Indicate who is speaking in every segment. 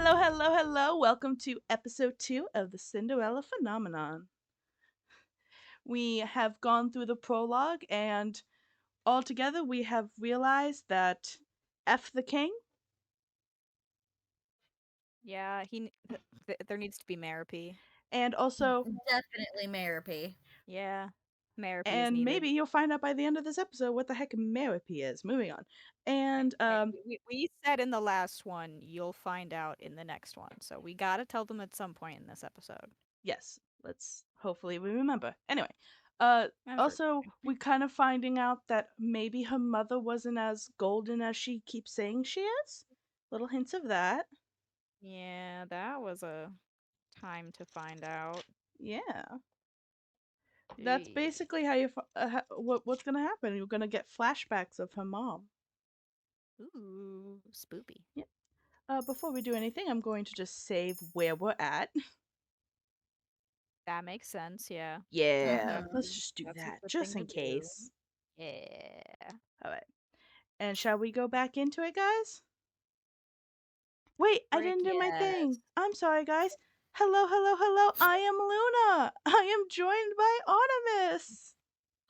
Speaker 1: Hello, hello, hello. Welcome to episode 2 of the Cinderella phenomenon. We have gone through the prologue, and altogether we have realized that F the king,
Speaker 2: Yeah, there needs to be Maripy.
Speaker 1: and also,
Speaker 3: Definitely Maripy.
Speaker 2: Yeah, Maripy is
Speaker 1: and
Speaker 2: needed.
Speaker 1: maybe you'll find out by the end of this episode what the heck Meripy is. Moving on. And,
Speaker 2: Hey, we said in the last one, you'll find out in the next one. So we gotta tell them at some point in this episode.
Speaker 1: yes, hopefully we remember. Anyway,
Speaker 2: I'm sure.
Speaker 1: also, we kind of finding out that maybe her mother wasn't as golden as she keeps saying she is. Little hints of that.
Speaker 2: Yeah, that was a time to find out.
Speaker 1: Yeah, that's
Speaker 2: Jeez.
Speaker 1: basically how what's gonna happen. You're gonna get flashbacks of her mom.
Speaker 2: Ooh, spoopy.
Speaker 1: Yeah. Before we do anything, I'm going to just save where we're at.
Speaker 2: That makes sense, yeah.
Speaker 1: Yeah,
Speaker 3: Mm-hmm.
Speaker 1: let's just do
Speaker 2: That's a
Speaker 1: that,
Speaker 2: good
Speaker 1: just
Speaker 2: thing to
Speaker 1: in
Speaker 2: do.
Speaker 1: case.
Speaker 2: Yeah.
Speaker 1: All right. And shall we go back into it, guys? Wait, I
Speaker 3: Frick
Speaker 1: didn't do my
Speaker 3: yes.
Speaker 1: thing. I'm sorry, guys. Hello, hello, hello. I am Luna. I am joined by Artemis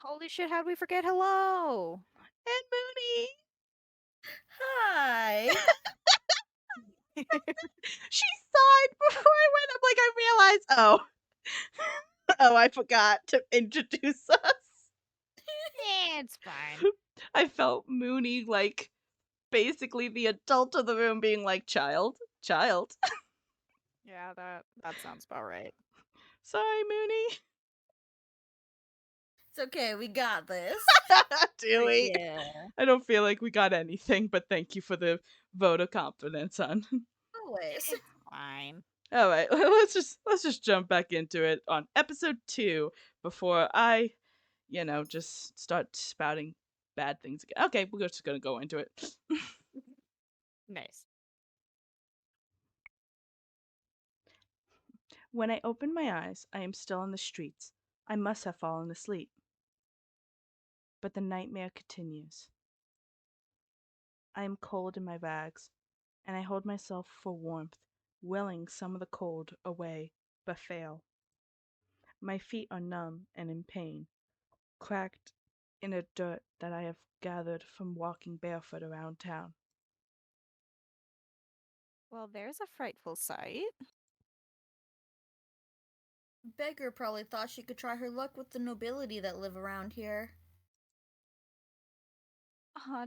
Speaker 2: Holy shit, how'd we forget hello?
Speaker 1: and Mooney.
Speaker 3: Hi.
Speaker 1: She sighed before I went. I'm like, I realized, oh. Oh, I forgot to introduce us.
Speaker 2: Yeah, it's fine.
Speaker 1: I felt Mooney like basically the adult of the room being like, child, child.
Speaker 2: Yeah, that sounds about right.
Speaker 1: Sorry, Mooney.
Speaker 3: It's okay, we got this.
Speaker 1: Do
Speaker 2: Frick
Speaker 1: we?
Speaker 2: yeah.
Speaker 1: I don't feel like we got anything, but thank you for the vote of confidence, hon.
Speaker 3: Always.
Speaker 2: It's fine.
Speaker 1: All right, let's just jump back into it on episode 2 before I, just start spouting bad things again. Okay, we're just gonna go into it.
Speaker 2: Nice.
Speaker 1: When I open my eyes, I am still on the streets. I must have fallen asleep. But the nightmare continues. I am cold in my rags, and I hold myself for warmth, willing some of the cold away, but fail. My feet are numb and in pain, cracked in a dirt that I have gathered from walking barefoot around town.
Speaker 2: Well, there's a frightful sight.
Speaker 3: Beggar probably thought she could try her luck with the nobility that live around here.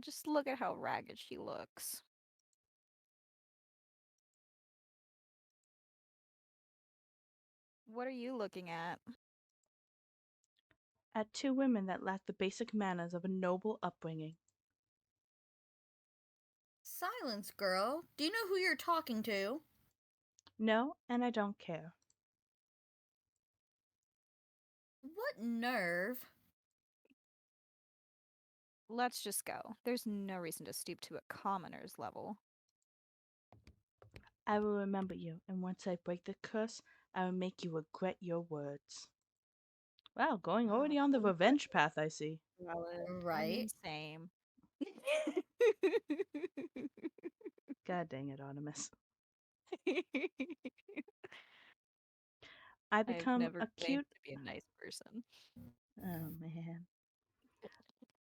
Speaker 2: Just look at how ragged she looks. What are you looking at?
Speaker 1: At two women that lack the basic manners of a noble upbringing.
Speaker 3: Silence, girl. Do you know who you're talking to?
Speaker 1: No, and I don't care.
Speaker 3: What nerve?
Speaker 2: Let's just go. There's no reason to stoop to a commoner's level.
Speaker 1: I will remember you, and once I break the curse, I will make you regret your words. Wow, going already on the revenge path, I see.
Speaker 2: Valid. I mean,
Speaker 3: Right.
Speaker 2: same.
Speaker 1: God dang it, Artemis. I
Speaker 2: I've
Speaker 1: become
Speaker 2: never claimed
Speaker 1: acute.
Speaker 2: to be a nice person.
Speaker 1: Oh, man.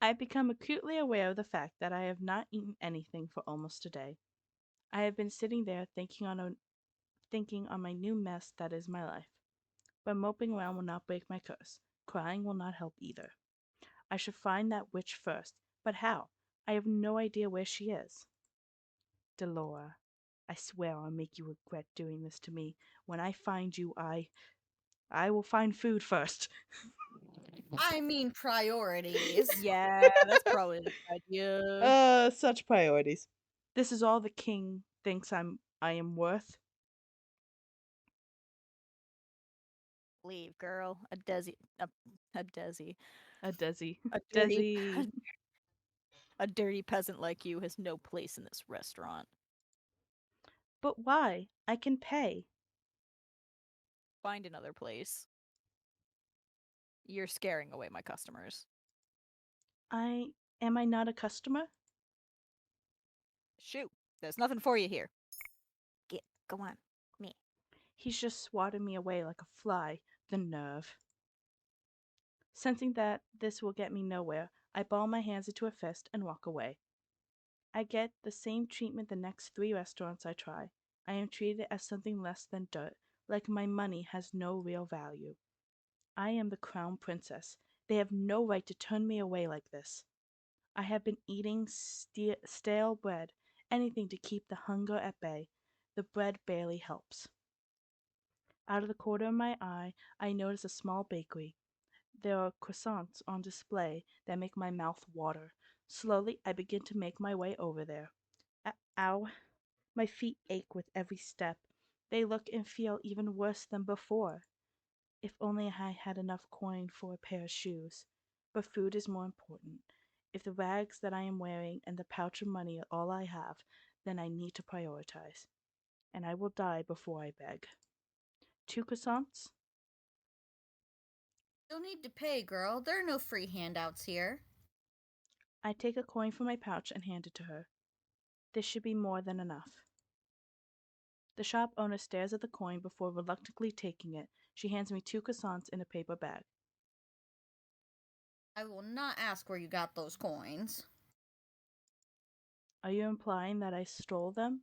Speaker 1: I become acutely aware of the fact that I have not eaten anything for almost a day. I have been sitting there thinking on my new mess that is my life. But moping around will not break my curse. Crying will not help either. I should find that witch first. But how? I have no idea where she is. Delora, I swear I'll make you regret doing this to me. When I find you, I will find food first.
Speaker 3: I mean priorities.
Speaker 2: Yeah, that's probably a good idea.
Speaker 1: Such priorities. This is all the king thinks I am worth.
Speaker 2: Leave, girl. A Desi.
Speaker 1: A Desi.
Speaker 2: A dirty,
Speaker 1: Desi.
Speaker 2: a dirty peasant like you has no place in this restaurant.
Speaker 1: But why? I can pay.
Speaker 2: Find another place. You're scaring away my customers.
Speaker 1: Am I not a customer?
Speaker 2: Shoot, there's nothing for you here. Get. Go on. Me.
Speaker 1: He's just swatted me away like a fly. The nerve. Sensing that this will get me nowhere, I ball my hands into a fist and walk away. I get the same treatment the next 3 restaurants I try. I am treated as something less than dirt, like my money has no real value. I am the crown princess. They have no right to turn me away like this. I have been eating stale bread, anything to keep the hunger at bay. The bread barely helps. Out of the corner of my eye, I notice a small bakery. There are croissants on display that make my mouth water. Slowly, I begin to make my way over there. Ow! My feet ache with every step. They look and feel even worse than before. If only I had enough coin for a pair of shoes. But food is more important. If the rags that I am wearing and the pouch of money are all I have, then I need to prioritize. And I will die before I beg. 2 croissants?
Speaker 3: You'll need to pay, girl. There are no free handouts here.
Speaker 1: I take a coin from my pouch and hand it to her. This should be more than enough. The shop owner stares at the coin before reluctantly taking it. She hands me 2 croissants in a paper bag.
Speaker 3: I will not ask where you got those coins.
Speaker 1: Are you implying that I stole them?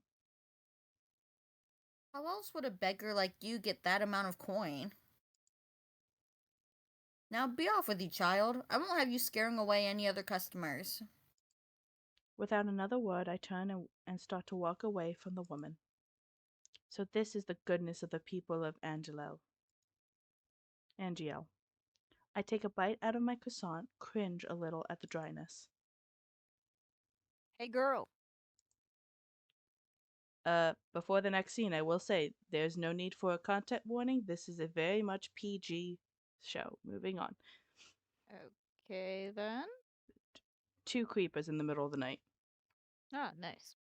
Speaker 3: How else would a beggar like you get that amount of coin? Now be off with you, child. I won't have you scaring away any other customers.
Speaker 1: Without another word, I turn and start to walk away from the woman. So this is the goodness of the people of Angielle. I take a bite out of my croissant, cringe a little at the dryness.
Speaker 2: Hey, girl.
Speaker 1: Before the next scene, I will say there's no need for a content warning. This is a very much PG show. Moving on.
Speaker 2: Okay, then.
Speaker 1: 2 creepers in the middle of the night.
Speaker 2: Ah, nice.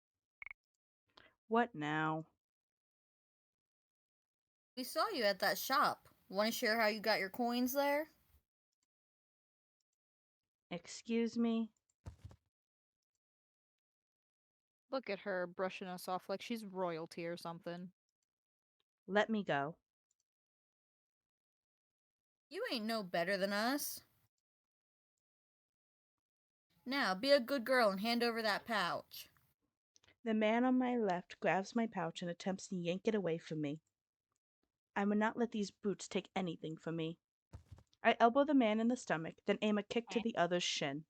Speaker 1: What now?
Speaker 3: We saw you at that shop. Want to share how you got your coins there?
Speaker 1: Excuse me?
Speaker 2: Look at her brushing us off like she's royalty or something.
Speaker 1: Let me go.
Speaker 3: You ain't no better than us. Now, be a good girl and hand over that pouch.
Speaker 1: The man on my left grabs my pouch and attempts to yank it away from me. I would not let these brutes take anything from me. I elbow the man in the stomach, then aim a kick to the other's shin.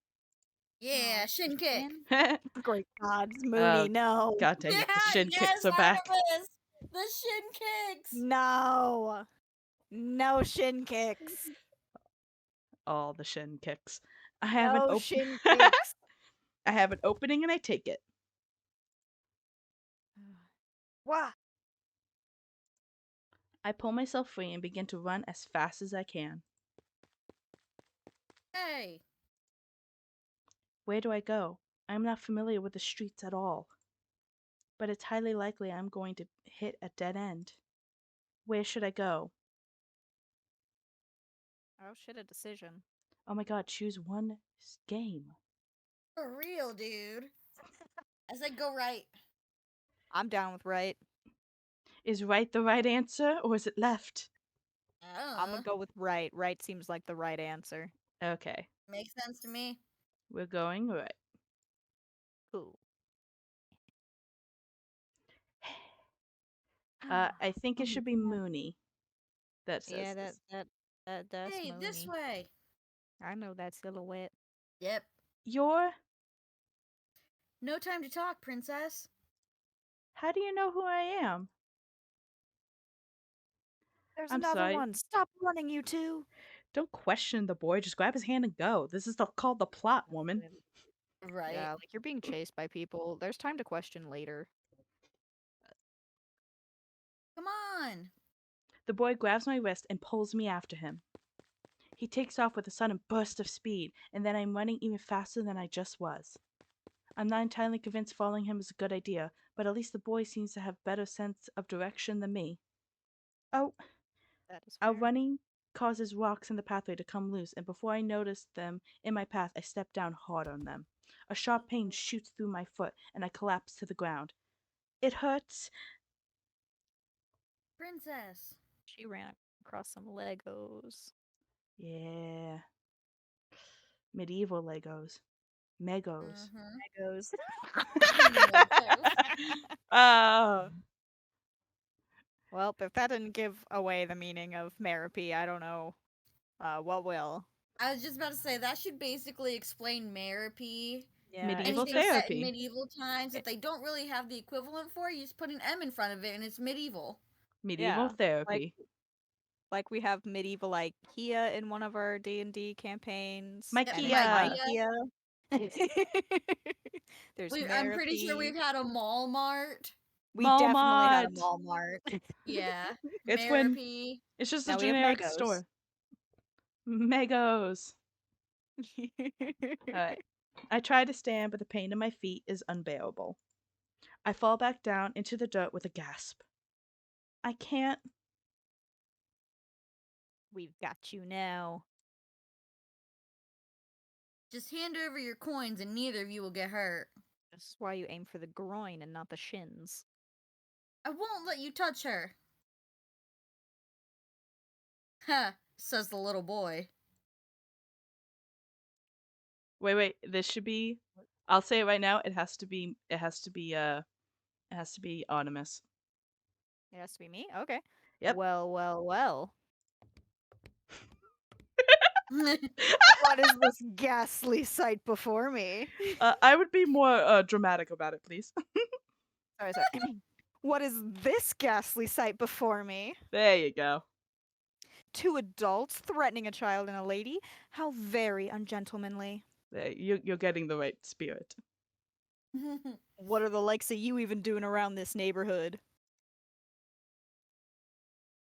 Speaker 3: Yeah, shin kick.
Speaker 2: Great gods,
Speaker 1: Oh,
Speaker 2: Mooney, no.
Speaker 1: God dang it, the shin
Speaker 3: yes,
Speaker 1: kicks are back.
Speaker 3: Artemis! The shin kicks!
Speaker 2: No. No shin kicks.
Speaker 1: All the shin kicks. I have an
Speaker 2: No shin kicks.
Speaker 1: I have an opening and I take it.
Speaker 2: Wah.
Speaker 1: I pull myself free and begin to run as fast as I can.
Speaker 3: Hey,
Speaker 1: Where do I go? I am not familiar with the streets at all. But it's highly likely I'm going to hit a dead end. Where should I go?
Speaker 2: Oh shit, a decision.
Speaker 1: Oh my god, choose one game.
Speaker 3: for real, dude. I said go right.
Speaker 2: I'm down with right.
Speaker 1: Is right the right answer or is it left?
Speaker 2: I'm gonna go with right. Right seems like the right answer.
Speaker 1: Okay,
Speaker 3: Makes sense to me.
Speaker 1: we're going right.
Speaker 2: Cool.
Speaker 1: I think it should be Mooney that says
Speaker 2: Yeah,
Speaker 1: this.
Speaker 2: that's
Speaker 3: Hey, this
Speaker 2: Mooney.
Speaker 3: way.
Speaker 2: I know that silhouette.
Speaker 3: Yep.
Speaker 1: You're.
Speaker 3: No time to talk, princess.
Speaker 1: How do you know who I am?
Speaker 2: There's
Speaker 1: I'm
Speaker 2: another
Speaker 1: sorry.
Speaker 2: one. Stop running, you two.
Speaker 1: Don't question the boy. Just grab his hand and go. This is called the plot, woman.
Speaker 3: Right.
Speaker 2: Yeah, like you're being chased by people. There's time to question later.
Speaker 3: Come on.
Speaker 1: The boy grabs my wrist and pulls me after him. He takes off with a sudden burst of speed, and then I'm running even faster than I just was. I'm not entirely convinced following him is a good idea, but at least the boy seems to have better sense of direction than me. Oh,
Speaker 2: That is
Speaker 1: our
Speaker 2: fair.
Speaker 1: running causes rocks in the pathway to come loose, and before I notice them in my path, I step down hard on them. A sharp pain shoots through my foot, and I collapse to the ground. It hurts.
Speaker 3: Princess.
Speaker 2: She ran across some Legos.
Speaker 1: Yeah. Medieval Legos. Megos.
Speaker 3: Mm-hmm.
Speaker 2: Legos.
Speaker 1: Oh.
Speaker 2: Well, if that didn't give away the meaning of Merope, I don't know what will.
Speaker 3: I was just about to say that should basically explain Merope.
Speaker 2: Yeah,
Speaker 1: Medieval
Speaker 2: it's
Speaker 3: Anything
Speaker 2: just
Speaker 3: set in
Speaker 1: therapy.
Speaker 3: medieval times that they don't really have the equivalent for, you just put an M in front of it and it's medieval.
Speaker 1: Medieval
Speaker 2: yeah,
Speaker 1: therapy.
Speaker 2: like we have medieval IKEA in one of our D&D campaigns,
Speaker 1: My
Speaker 3: Yep,
Speaker 2: and it's
Speaker 1: Kia.
Speaker 3: Ikea.
Speaker 2: IKEA. There's
Speaker 3: I'm pretty sure
Speaker 2: Merope.
Speaker 3: we've had a Mall Mart.
Speaker 2: We definitely had a
Speaker 1: Walmart.
Speaker 2: Mall Mart.
Speaker 3: Yeah,
Speaker 1: It's when
Speaker 3: Merope.
Speaker 1: it's just a
Speaker 2: Now we have
Speaker 1: generic
Speaker 2: Megos.
Speaker 1: store. Megos. Alright. I try to stand, but the pain in my feet is unbearable. I fall back down into the dirt with a gasp. I can't.
Speaker 2: We've got you now.
Speaker 3: Just hand over your coins and neither of you will get hurt.
Speaker 2: This is why you aim for the groin and not the shins.
Speaker 3: I won't let you touch her. Ha, says the little boy.
Speaker 1: Wait. This should be. I'll say it right now. It has to be. It has to be. It has to be Artemis.
Speaker 2: It has to be me? Okay.
Speaker 1: Yep.
Speaker 2: Well. What is this ghastly sight before me?
Speaker 1: I would be more dramatic about it, please.
Speaker 2: Sorry. What is this ghastly sight before me?
Speaker 1: There you go.
Speaker 2: Two adults threatening a child and a lady? How very ungentlemanly.
Speaker 1: There, you're getting the right spirit.
Speaker 2: What are the likes of you even doing around this neighborhood?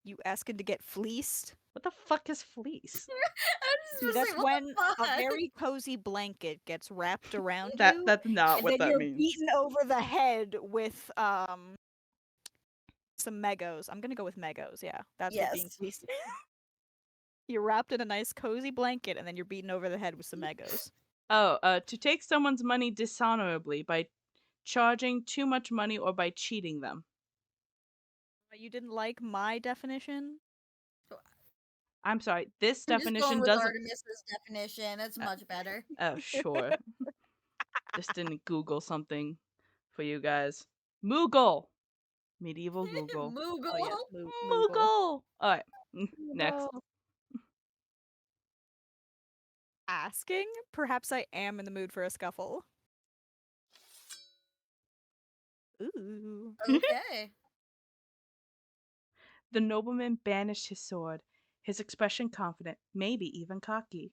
Speaker 2: You asking to get fleeced?
Speaker 1: What the fuck is fleece?
Speaker 3: I was
Speaker 2: See,
Speaker 3: just
Speaker 2: that's
Speaker 3: like, what
Speaker 2: when
Speaker 3: the
Speaker 2: a
Speaker 3: fuck?
Speaker 2: very cozy blanket gets wrapped around
Speaker 1: That's
Speaker 2: you,
Speaker 1: not
Speaker 2: and
Speaker 1: what
Speaker 2: then
Speaker 1: that
Speaker 2: you're
Speaker 1: means.
Speaker 2: beaten over the head with some Megos. I'm gonna go with Megos. Yeah, that's what being
Speaker 3: Yes.
Speaker 2: fleeced. You're wrapped in a nice cozy blanket, and then you're beaten over the head with some Megos.
Speaker 1: Oh, to take someone's money dishonorably by charging too much money or by cheating them.
Speaker 2: You didn't like my definition?
Speaker 1: I'm sorry. This
Speaker 3: I'm just going
Speaker 1: definition
Speaker 3: with
Speaker 1: doesn't.
Speaker 3: Artemis's definition. It's
Speaker 1: Uh,
Speaker 3: much better.
Speaker 1: oh, sure. Just didn't Google something for you guys. Moogle. Medieval Google.
Speaker 3: Moogle.
Speaker 2: Oh yes, Moogle.
Speaker 1: Moogle. All right. Next.
Speaker 2: Moogle. Asking? Perhaps I am in the mood for a scuffle. Ooh.
Speaker 3: Okay.
Speaker 1: The nobleman banished his sword, his expression confident, maybe even cocky.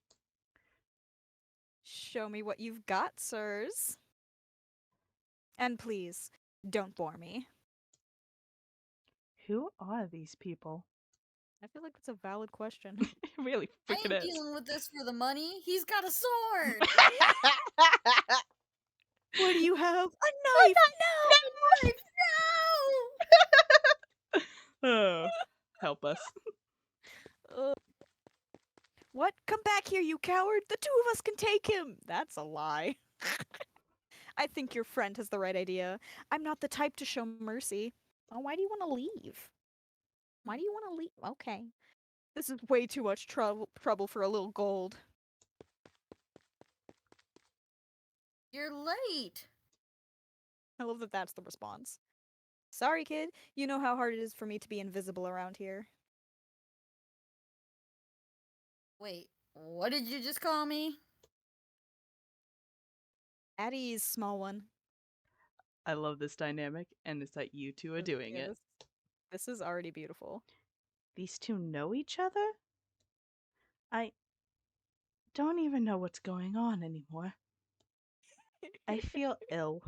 Speaker 2: Show me what you've got, sirs. And please, don't bore me.
Speaker 1: Who are these people?
Speaker 2: I feel like that's a valid question.
Speaker 1: It really
Speaker 3: I
Speaker 1: freaking
Speaker 3: ain't
Speaker 1: is.
Speaker 3: dealing with this for the money. He's got a sword.
Speaker 2: What do you have? A knife!
Speaker 3: Knife, no!
Speaker 1: Oh, help us.
Speaker 2: What? Come back here, you coward! The two of us can take him! That's a lie. I think your friend has the right idea. I'm not the type to show mercy. Oh, why do you want to leave? Why do you want to leave? Okay. This is way too much trouble for a little gold.
Speaker 3: You're late.
Speaker 2: I love that that's the response. Sorry, kid. You know how hard it is for me to be invisible around here.
Speaker 3: Wait, what did you just call me?
Speaker 2: Addie's small one.
Speaker 1: I love this dynamic, and it's that you two are doing
Speaker 2: Yeah,
Speaker 1: it.
Speaker 2: This is already beautiful.
Speaker 1: These two know each other? I don't even know what's going on anymore. I feel ill.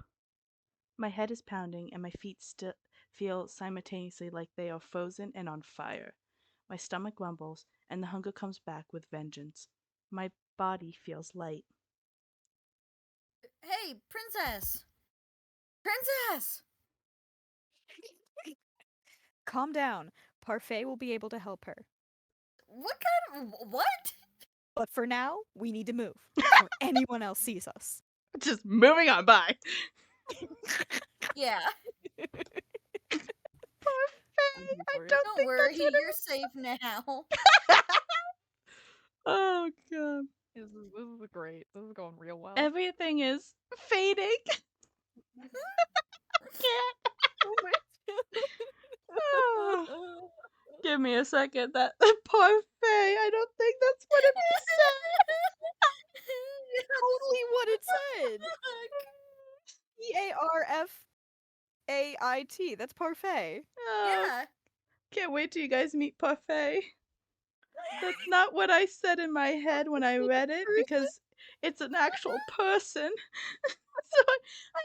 Speaker 1: My head is pounding, and my feet still feel simultaneously like they are frozen and on fire. My stomach rumbles, and the hunger comes back with vengeance. My body feels light.
Speaker 3: Hey, princess! Princess!
Speaker 2: Calm down. Parfait will be able to help her.
Speaker 3: What kind of. What?
Speaker 2: But for now, we need to move before anyone else sees us.
Speaker 1: Just moving on by.
Speaker 3: Yeah.
Speaker 2: here
Speaker 1: I
Speaker 2: for it.
Speaker 1: don't
Speaker 3: Don't
Speaker 1: think
Speaker 3: worry,
Speaker 1: that's what
Speaker 3: you're safe now.
Speaker 1: Oh god.
Speaker 2: This is great. This is going real well.
Speaker 1: Everything is fading. Can't. Ah, give me a second. That parfait. I don't think that's what it said.
Speaker 2: Totally what it said. Parfait. That's parfait.
Speaker 1: Oh,
Speaker 3: Yeah.
Speaker 1: can't wait till you guys meet parfait. That's not what I said in my head when I read it because it's an actual person. So I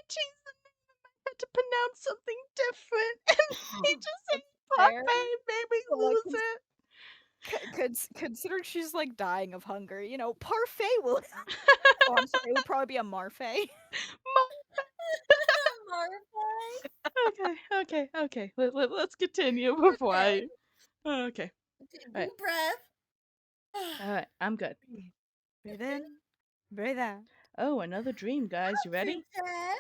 Speaker 1: changed the name in my head to pronounce something different, and he just saying
Speaker 2: Fair.
Speaker 1: parfait made me
Speaker 2: But, like,
Speaker 1: lose it.
Speaker 2: considering she's like dying of hunger, parfait will. Oh, I'm sorry. It would probably be a marfait.
Speaker 3: Marfai.
Speaker 1: Okay. Let's continue before
Speaker 3: Okay.
Speaker 1: I. Okay. All right.
Speaker 3: Deep breath.
Speaker 1: All right. I'm good.
Speaker 2: Breathe in, breathe out.
Speaker 1: Oh, another dream, guys. You ready?
Speaker 3: Princess.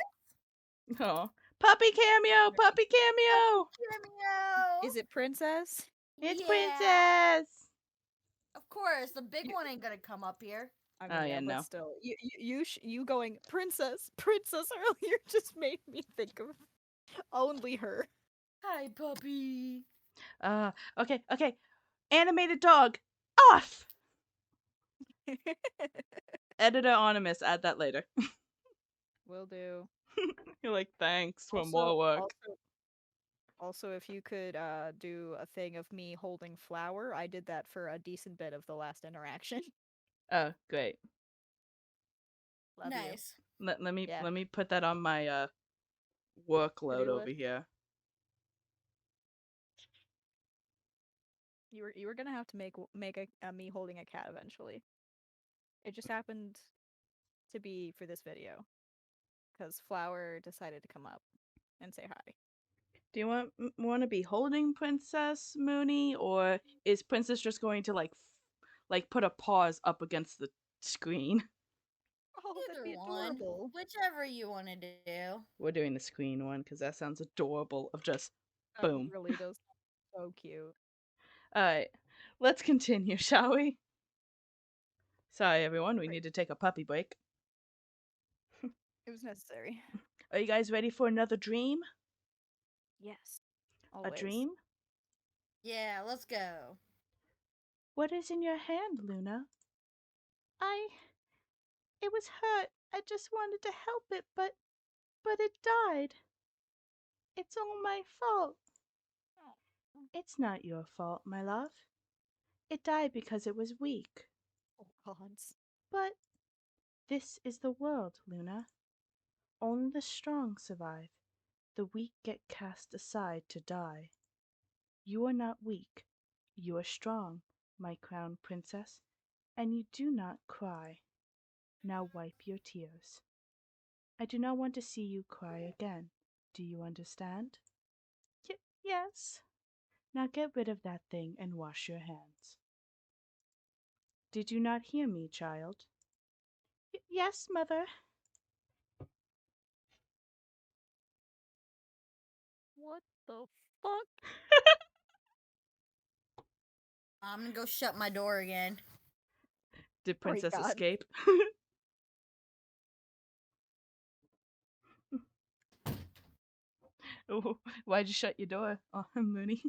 Speaker 1: Oh, puppy cameo! Puppy cameo!
Speaker 3: Cameo.
Speaker 2: Is it princess?
Speaker 1: It's
Speaker 3: Yeah.
Speaker 1: Princess.
Speaker 3: Of course, the big
Speaker 2: You-
Speaker 3: one ain't gonna come up here.
Speaker 2: I
Speaker 1: Oh
Speaker 2: mean,
Speaker 1: yeah,
Speaker 2: yeah, but
Speaker 1: no.
Speaker 2: still, you going princess earlier just made me think of only her.
Speaker 3: Hi, puppy.
Speaker 1: Okay. Animated dog off. Editor anonymous. Add that later.
Speaker 2: Will do.
Speaker 1: You're like, thanks for
Speaker 2: Also,
Speaker 1: more work.
Speaker 2: also, if you could do a thing of me holding flower, I did that for a decent bit of the last interaction.
Speaker 1: Oh, great.
Speaker 2: Love you.
Speaker 3: Nice.
Speaker 1: Let me
Speaker 2: Yeah.
Speaker 1: let me put that on my workload
Speaker 2: To-do
Speaker 1: over
Speaker 2: list.
Speaker 1: here.
Speaker 2: You were gonna have to make a me holding a cat eventually. It just happened to be for this video because Flower decided to come up and say hi.
Speaker 1: Do you want to be holding Princess Mooney, or is Princess just going to like put a paws up against the screen?
Speaker 2: Oh, that'd
Speaker 3: Either
Speaker 2: be
Speaker 3: one.
Speaker 2: adorable.
Speaker 3: Whichever you want to do.
Speaker 1: We're doing the screen one because that sounds adorable. Of just
Speaker 2: That
Speaker 1: boom.
Speaker 2: really does sound so cute.
Speaker 1: All right, let's continue, shall we? Sorry, everyone. We
Speaker 2: Right.
Speaker 1: need to take a puppy break.
Speaker 2: It was necessary.
Speaker 1: Are you guys ready for another dream?
Speaker 2: Yes.
Speaker 1: A
Speaker 2: Always.
Speaker 1: dream?
Speaker 3: Yeah, let's go.
Speaker 1: What is in your hand, Luna? I. It was hurt. I just wanted to help it, but it died. It's all my fault.
Speaker 2: Oh.
Speaker 1: It's not your fault, my love. It died because it was weak.
Speaker 2: Oh, gods.
Speaker 1: But this is the world, Luna. Only the strong survive. The weak get cast aside to die. You are not weak. You are strong, my crown princess, and you do not cry. Now wipe your tears. I do not want to see you cry again. Do you understand? Yes. Now get rid of that thing and wash your hands. Did you not hear me, child? Yes, mother.
Speaker 2: What the fuck?
Speaker 3: I'm gonna go shut my door again.
Speaker 1: Did
Speaker 2: Great
Speaker 1: Princess
Speaker 2: God.
Speaker 1: escape? Oh, why'd you shut your door, Mooney?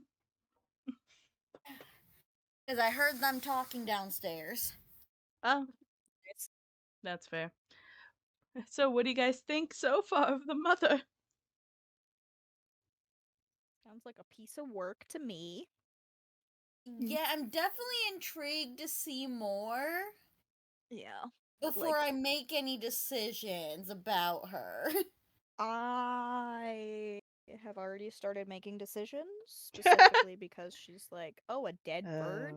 Speaker 3: Because I heard them talking downstairs.
Speaker 1: Oh,
Speaker 2: It's
Speaker 1: that's fair. So, what do you guys think so far of the mother?
Speaker 2: sounds like a piece of work to me.
Speaker 3: Yeah, I'm definitely intrigued to see more
Speaker 2: Yeah.
Speaker 3: before I make any decisions about her.
Speaker 2: I have already started making decisions, specifically because she's like, oh, a dead bird?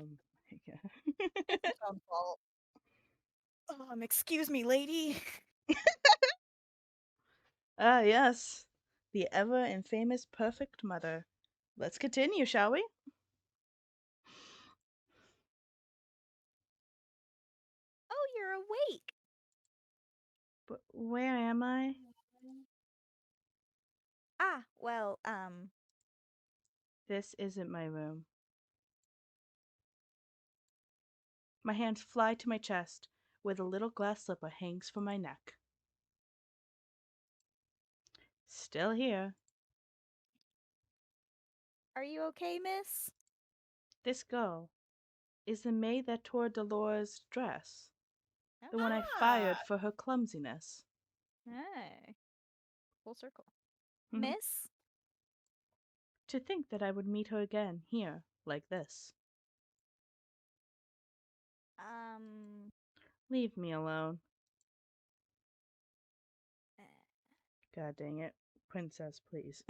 Speaker 1: Yeah.
Speaker 2: It's its own fault. Excuse me, lady.
Speaker 1: Ah, yes. The ever infamous perfect mother. Let's continue, shall we?
Speaker 2: Oh, you're awake.
Speaker 1: But where am I?
Speaker 2: Ah, well,
Speaker 1: This isn't my room. My hands fly to my chest, where the little glass slipper hangs from my neck. Still here.
Speaker 2: Are you okay, miss?
Speaker 1: This girl is the maid that tore Dolores' dress, the one I
Speaker 3: Ah,
Speaker 1: fired for her clumsiness.
Speaker 2: Hey, full circle.
Speaker 1: Mhm.
Speaker 2: Miss?
Speaker 1: To think that I would meet her again here, like this.
Speaker 2: Um,
Speaker 1: Leave me alone.
Speaker 2: eh,
Speaker 1: God dang it. Princess, please.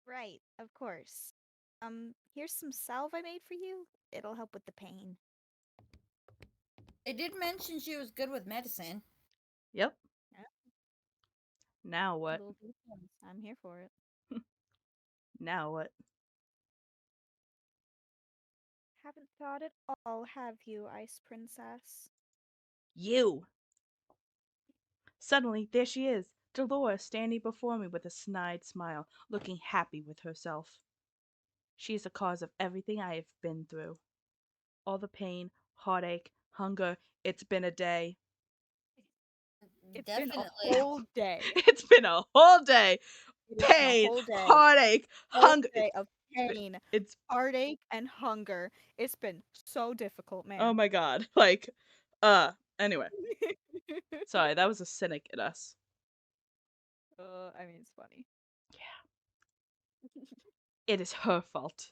Speaker 2: right, of course. Here's some salve I made for you. It'll help with the pain.
Speaker 3: they did mention she was good with medicine.
Speaker 1: Yep.
Speaker 2: Yeah,
Speaker 1: Now what?
Speaker 2: little details. I'm here for it.
Speaker 1: Now what?
Speaker 2: Haven't thought it all, have you, Ice Princess?
Speaker 1: You! Suddenly, there she is, Dolores, standing before me with a snide smile, looking happy with herself. She is the cause of everything I have been through. All the pain, heartache, hunger. It's been a day.
Speaker 2: It's been a
Speaker 3: Definitely.
Speaker 2: whole day.
Speaker 1: It's been a whole day.
Speaker 2: It has been a
Speaker 1: Pain,
Speaker 2: whole day.
Speaker 1: heartache,
Speaker 2: Whole
Speaker 1: hunger.
Speaker 2: day of pain,
Speaker 1: It's
Speaker 2: heartache, and hunger. It's been so difficult,
Speaker 1: oh
Speaker 2: man.
Speaker 1: my god. Anyway. Sorry, that was a cynic in us.
Speaker 2: I mean, it's funny.
Speaker 1: Yeah. It is her fault.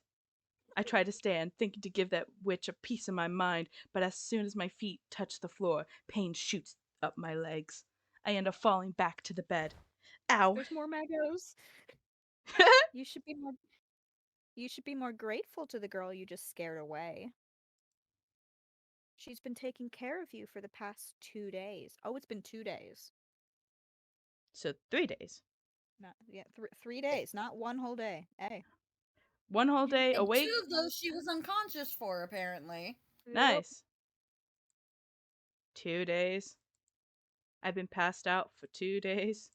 Speaker 1: I try to stand, thinking to give that witch a piece of my mind, but as soon as my feet touch the floor, pain shoots up my legs. I end up falling back to the bed. Ow.
Speaker 2: There's more Magos. You should be more. You should be more grateful to the girl you just scared away. She's been taking care of you for the past 2 days. Oh, it's been 2 days.
Speaker 1: So 3 days.
Speaker 2: Not yeah, 3 days, not one whole day. Hey.
Speaker 1: One whole day
Speaker 3: And two
Speaker 1: awake.
Speaker 3: of those she was unconscious for, apparently.
Speaker 2: Yep.
Speaker 1: Nice. 2 days. I've been passed out for 2 days.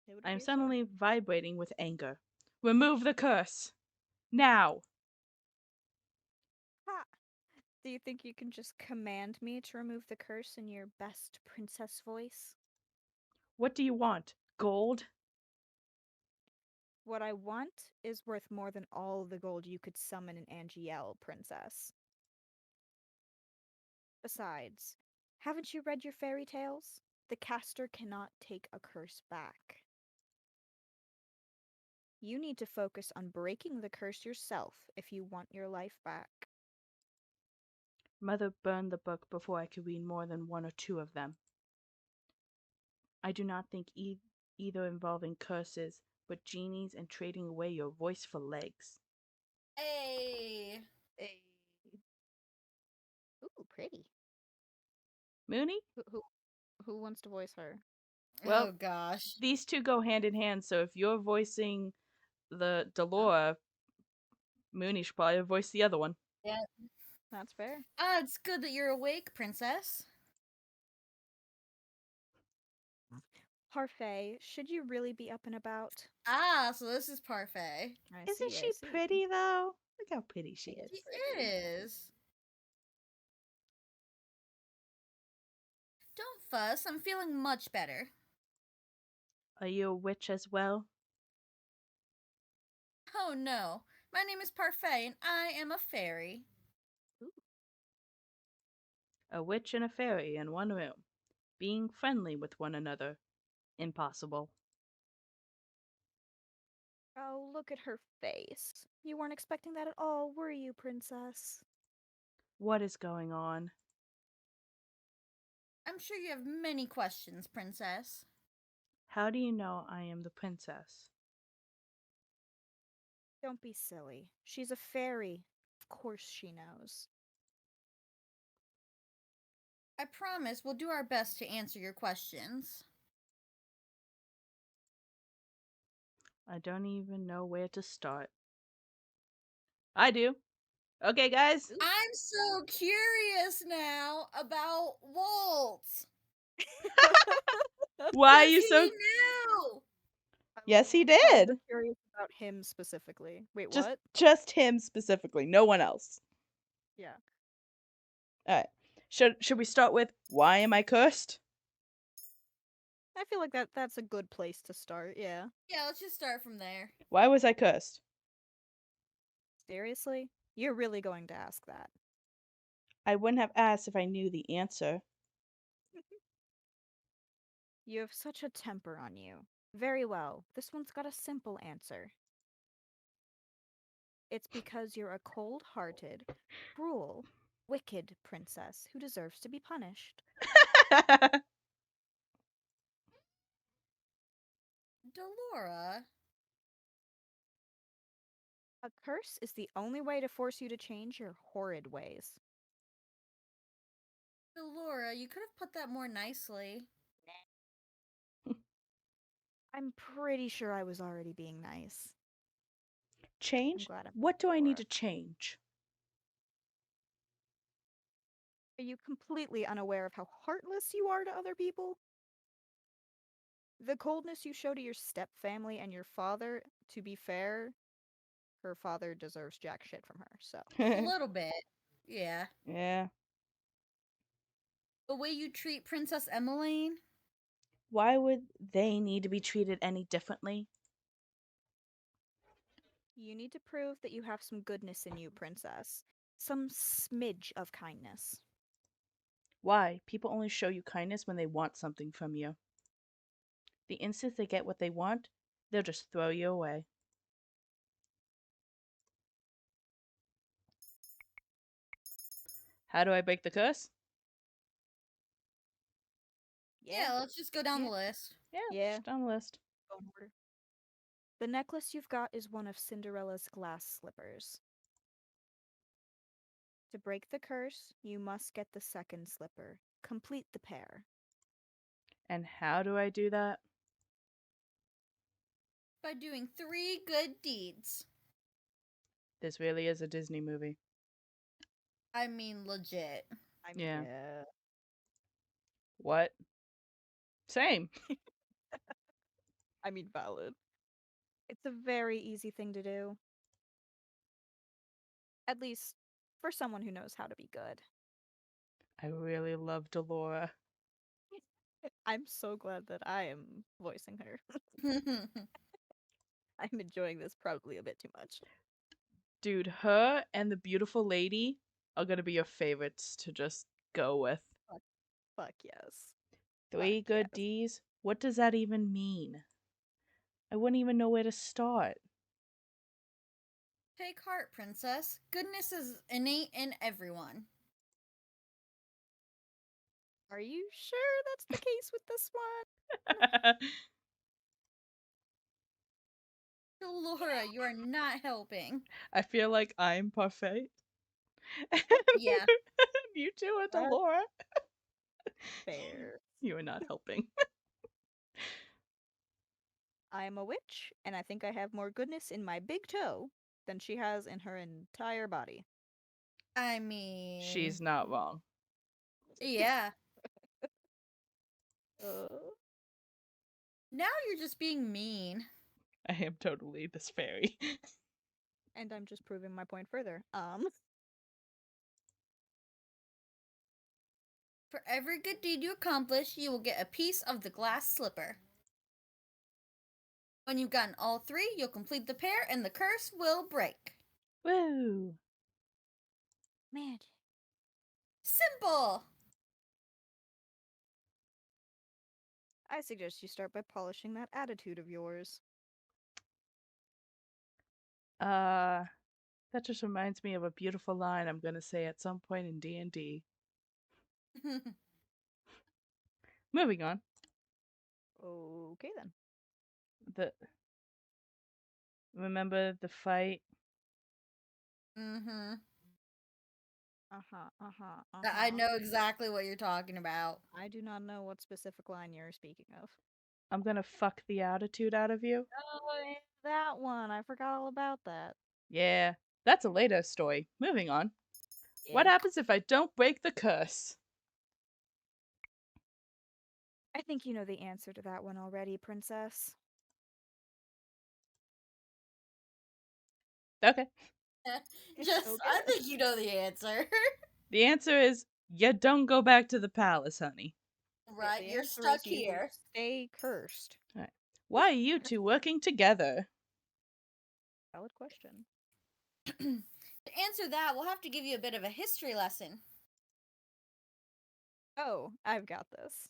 Speaker 1: I
Speaker 2: Noted
Speaker 1: am
Speaker 2: yourself.
Speaker 1: suddenly vibrating with anger. Remove the curse. Now.
Speaker 2: Ha! Do you think you can just command me to remove the curse in your best princess voice?
Speaker 1: What do you want? Gold?
Speaker 2: What I want is worth more than all the gold you could summon in Angielle, princess. Besides, haven't you read your fairy tales? The caster cannot take a curse back. You need to focus on breaking the curse yourself if you want your life back.
Speaker 1: Mother burned the book before I could read more than one or two of them. I do not think either involving curses, but genies and trading away your voice for legs.
Speaker 3: Hey.
Speaker 2: Hey. Ooh, pretty.
Speaker 1: Mooney?
Speaker 2: Who wants to voice her?
Speaker 1: Well,
Speaker 3: Oh gosh.
Speaker 1: these two go hand in hand, so if you're voicing the
Speaker 2: Oh,
Speaker 1: Delora, Mooney should probably voice the other one.
Speaker 3: Yeah.
Speaker 2: that's fair.
Speaker 3: It's good that you're awake, princess.
Speaker 2: Parfait, should you really be up and about?
Speaker 3: So this is Parfait.
Speaker 2: I
Speaker 1: Isn't
Speaker 2: see, I
Speaker 1: she
Speaker 2: see.
Speaker 1: pretty, though? Look how pretty she
Speaker 2: She
Speaker 1: is.
Speaker 2: is
Speaker 3: She
Speaker 2: pretty.
Speaker 3: is. Don't fuss, I'm feeling much better.
Speaker 1: Are you a witch as well?
Speaker 3: Oh no, my name is Parfait and I am a fairy.
Speaker 2: Ooh.
Speaker 1: A witch and a fairy in one room, being friendly with one another. Impossible.
Speaker 2: Oh, look at her face. You weren't expecting that at all, were you, princess?
Speaker 1: What is going on?
Speaker 3: I'm sure you have many questions, princess.
Speaker 1: How do you know I am the princess?
Speaker 2: Don't be silly. She's a fairy. Of course she knows.
Speaker 3: I promise we'll do our best to answer your questions.
Speaker 1: I don't even know where to start. I do. Okay, guys.
Speaker 2: Ooh.
Speaker 3: I'm so curious now about Walt.
Speaker 1: Why are you
Speaker 3: Because
Speaker 1: so?
Speaker 3: he knew.
Speaker 1: Yes, he
Speaker 2: I was
Speaker 1: did.
Speaker 2: curious about him specifically. Wait,
Speaker 1: Just
Speaker 2: what?
Speaker 1: just him specifically, no one else.
Speaker 2: Yeah.
Speaker 1: All right. Should we start with why am I cursed?
Speaker 2: I feel like that's a good place to start, yeah.
Speaker 3: Yeah, let's just start from there.
Speaker 1: Why was I cursed?
Speaker 2: Seriously? You're really going to ask that?
Speaker 1: I wouldn't have asked if I knew the answer.
Speaker 2: You have such a temper on you. Very well. This one's got a simple answer. It's because you're a cold-hearted, cruel, wicked princess who deserves to be punished.
Speaker 3: Delora.
Speaker 2: A curse is the only way to force you to change your horrid ways.
Speaker 3: Delora, you could have put that more nicely.
Speaker 2: I'm pretty sure I was already being nice. I'm
Speaker 1: Change?
Speaker 2: glad I'm
Speaker 1: What do I need
Speaker 2: Laura.
Speaker 1: to change?
Speaker 2: Are you completely unaware of how heartless you are to other people? The coldness you show to your step family and your father, to be fair, her father deserves jack shit from her, so.
Speaker 3: A little bit. Yeah.
Speaker 1: Yeah.
Speaker 3: The way you treat Princess Emmeline?
Speaker 1: Why would they need to be treated any differently?
Speaker 2: You need to prove that you have some goodness in you, princess. Some smidge of kindness.
Speaker 1: Why? People only show you kindness when they want something from you. The instant they get what they want, they'll just throw you away. How do I break the curse?
Speaker 2: Yeah,
Speaker 3: Yeah, let's just go down
Speaker 2: Yeah.
Speaker 3: the list.
Speaker 1: Yeah,
Speaker 2: Yeah.
Speaker 1: just down the list.
Speaker 2: Phone order. The necklace you've got is one of Cinderella's glass slippers. To break the curse, you must get the second slipper. Complete the pair.
Speaker 1: And how do I do that?
Speaker 3: By doing 3 good deeds.
Speaker 1: This really is a Disney movie.
Speaker 3: I mean, legit.
Speaker 2: I mean,
Speaker 1: Yeah.
Speaker 2: yeah.
Speaker 1: What? Same.
Speaker 2: I mean, valid. It's a very easy thing to do. At least for someone who knows how to be good.
Speaker 1: I really love Delora.
Speaker 2: I'm so glad that I am voicing her. I'm enjoying this probably a bit too much.
Speaker 1: Dude, her and the beautiful lady are gonna be your favorites to just go with.
Speaker 2: Fuck yes. Fuck
Speaker 1: 3 good
Speaker 2: yes.
Speaker 1: D's? What does that even mean? I wouldn't even know where to start.
Speaker 3: Take heart, Princess. Goodness is innate in everyone.
Speaker 2: Are you sure that's the case with this one?
Speaker 3: Delora, you are not helping.
Speaker 1: I feel like I'm parfait.
Speaker 3: Yeah.
Speaker 1: You too are
Speaker 2: That's
Speaker 1: Delora.
Speaker 2: fair.
Speaker 1: You are not helping.
Speaker 2: I am a witch, and I think I have more goodness in my big toe than she has in her entire body.
Speaker 3: I mean,
Speaker 1: She's not wrong.
Speaker 3: yeah.
Speaker 2: Uh,
Speaker 3: Now you're just being mean.
Speaker 1: I am totally this fairy.
Speaker 2: and I'm just proving my point further.
Speaker 3: For every good deed you accomplish, you will get a piece of the glass slipper. When you've gotten all 3, you'll complete the pair and the curse will break.
Speaker 1: Woo!
Speaker 2: Magic.
Speaker 3: Simple!
Speaker 2: I suggest you start by polishing that attitude of yours.
Speaker 1: Uh, that just reminds me of a beautiful line I'm gonna say at some point in D&D. Moving on.
Speaker 2: Okay then.
Speaker 1: The Remember the fight?
Speaker 3: Mm-hmm. I
Speaker 2: Uh-huh.
Speaker 3: know exactly what you're talking about.
Speaker 2: I do not know what specific line you're speaking of.
Speaker 1: I'm gonna fuck the attitude out of you.
Speaker 2: Oh, yeah, that one. I forgot all about that.
Speaker 1: Yeah, that's a later story. Moving on. What
Speaker 2: Yeah.
Speaker 1: happens if I don't break the curse?
Speaker 2: I think you know the answer to that one already, Princess.
Speaker 1: Okay.
Speaker 3: I
Speaker 2: Okay.
Speaker 3: think you know the answer.
Speaker 1: The answer is you don't go back to the palace, honey.
Speaker 3: Right,
Speaker 2: The
Speaker 3: you're
Speaker 2: answer
Speaker 3: stuck
Speaker 2: is you
Speaker 3: here.
Speaker 2: stay cursed.
Speaker 1: All right. Why are you two working together?
Speaker 2: Valid question.
Speaker 3: To answer that, we'll have to give you a bit of a history lesson.
Speaker 2: Oh, I've got this.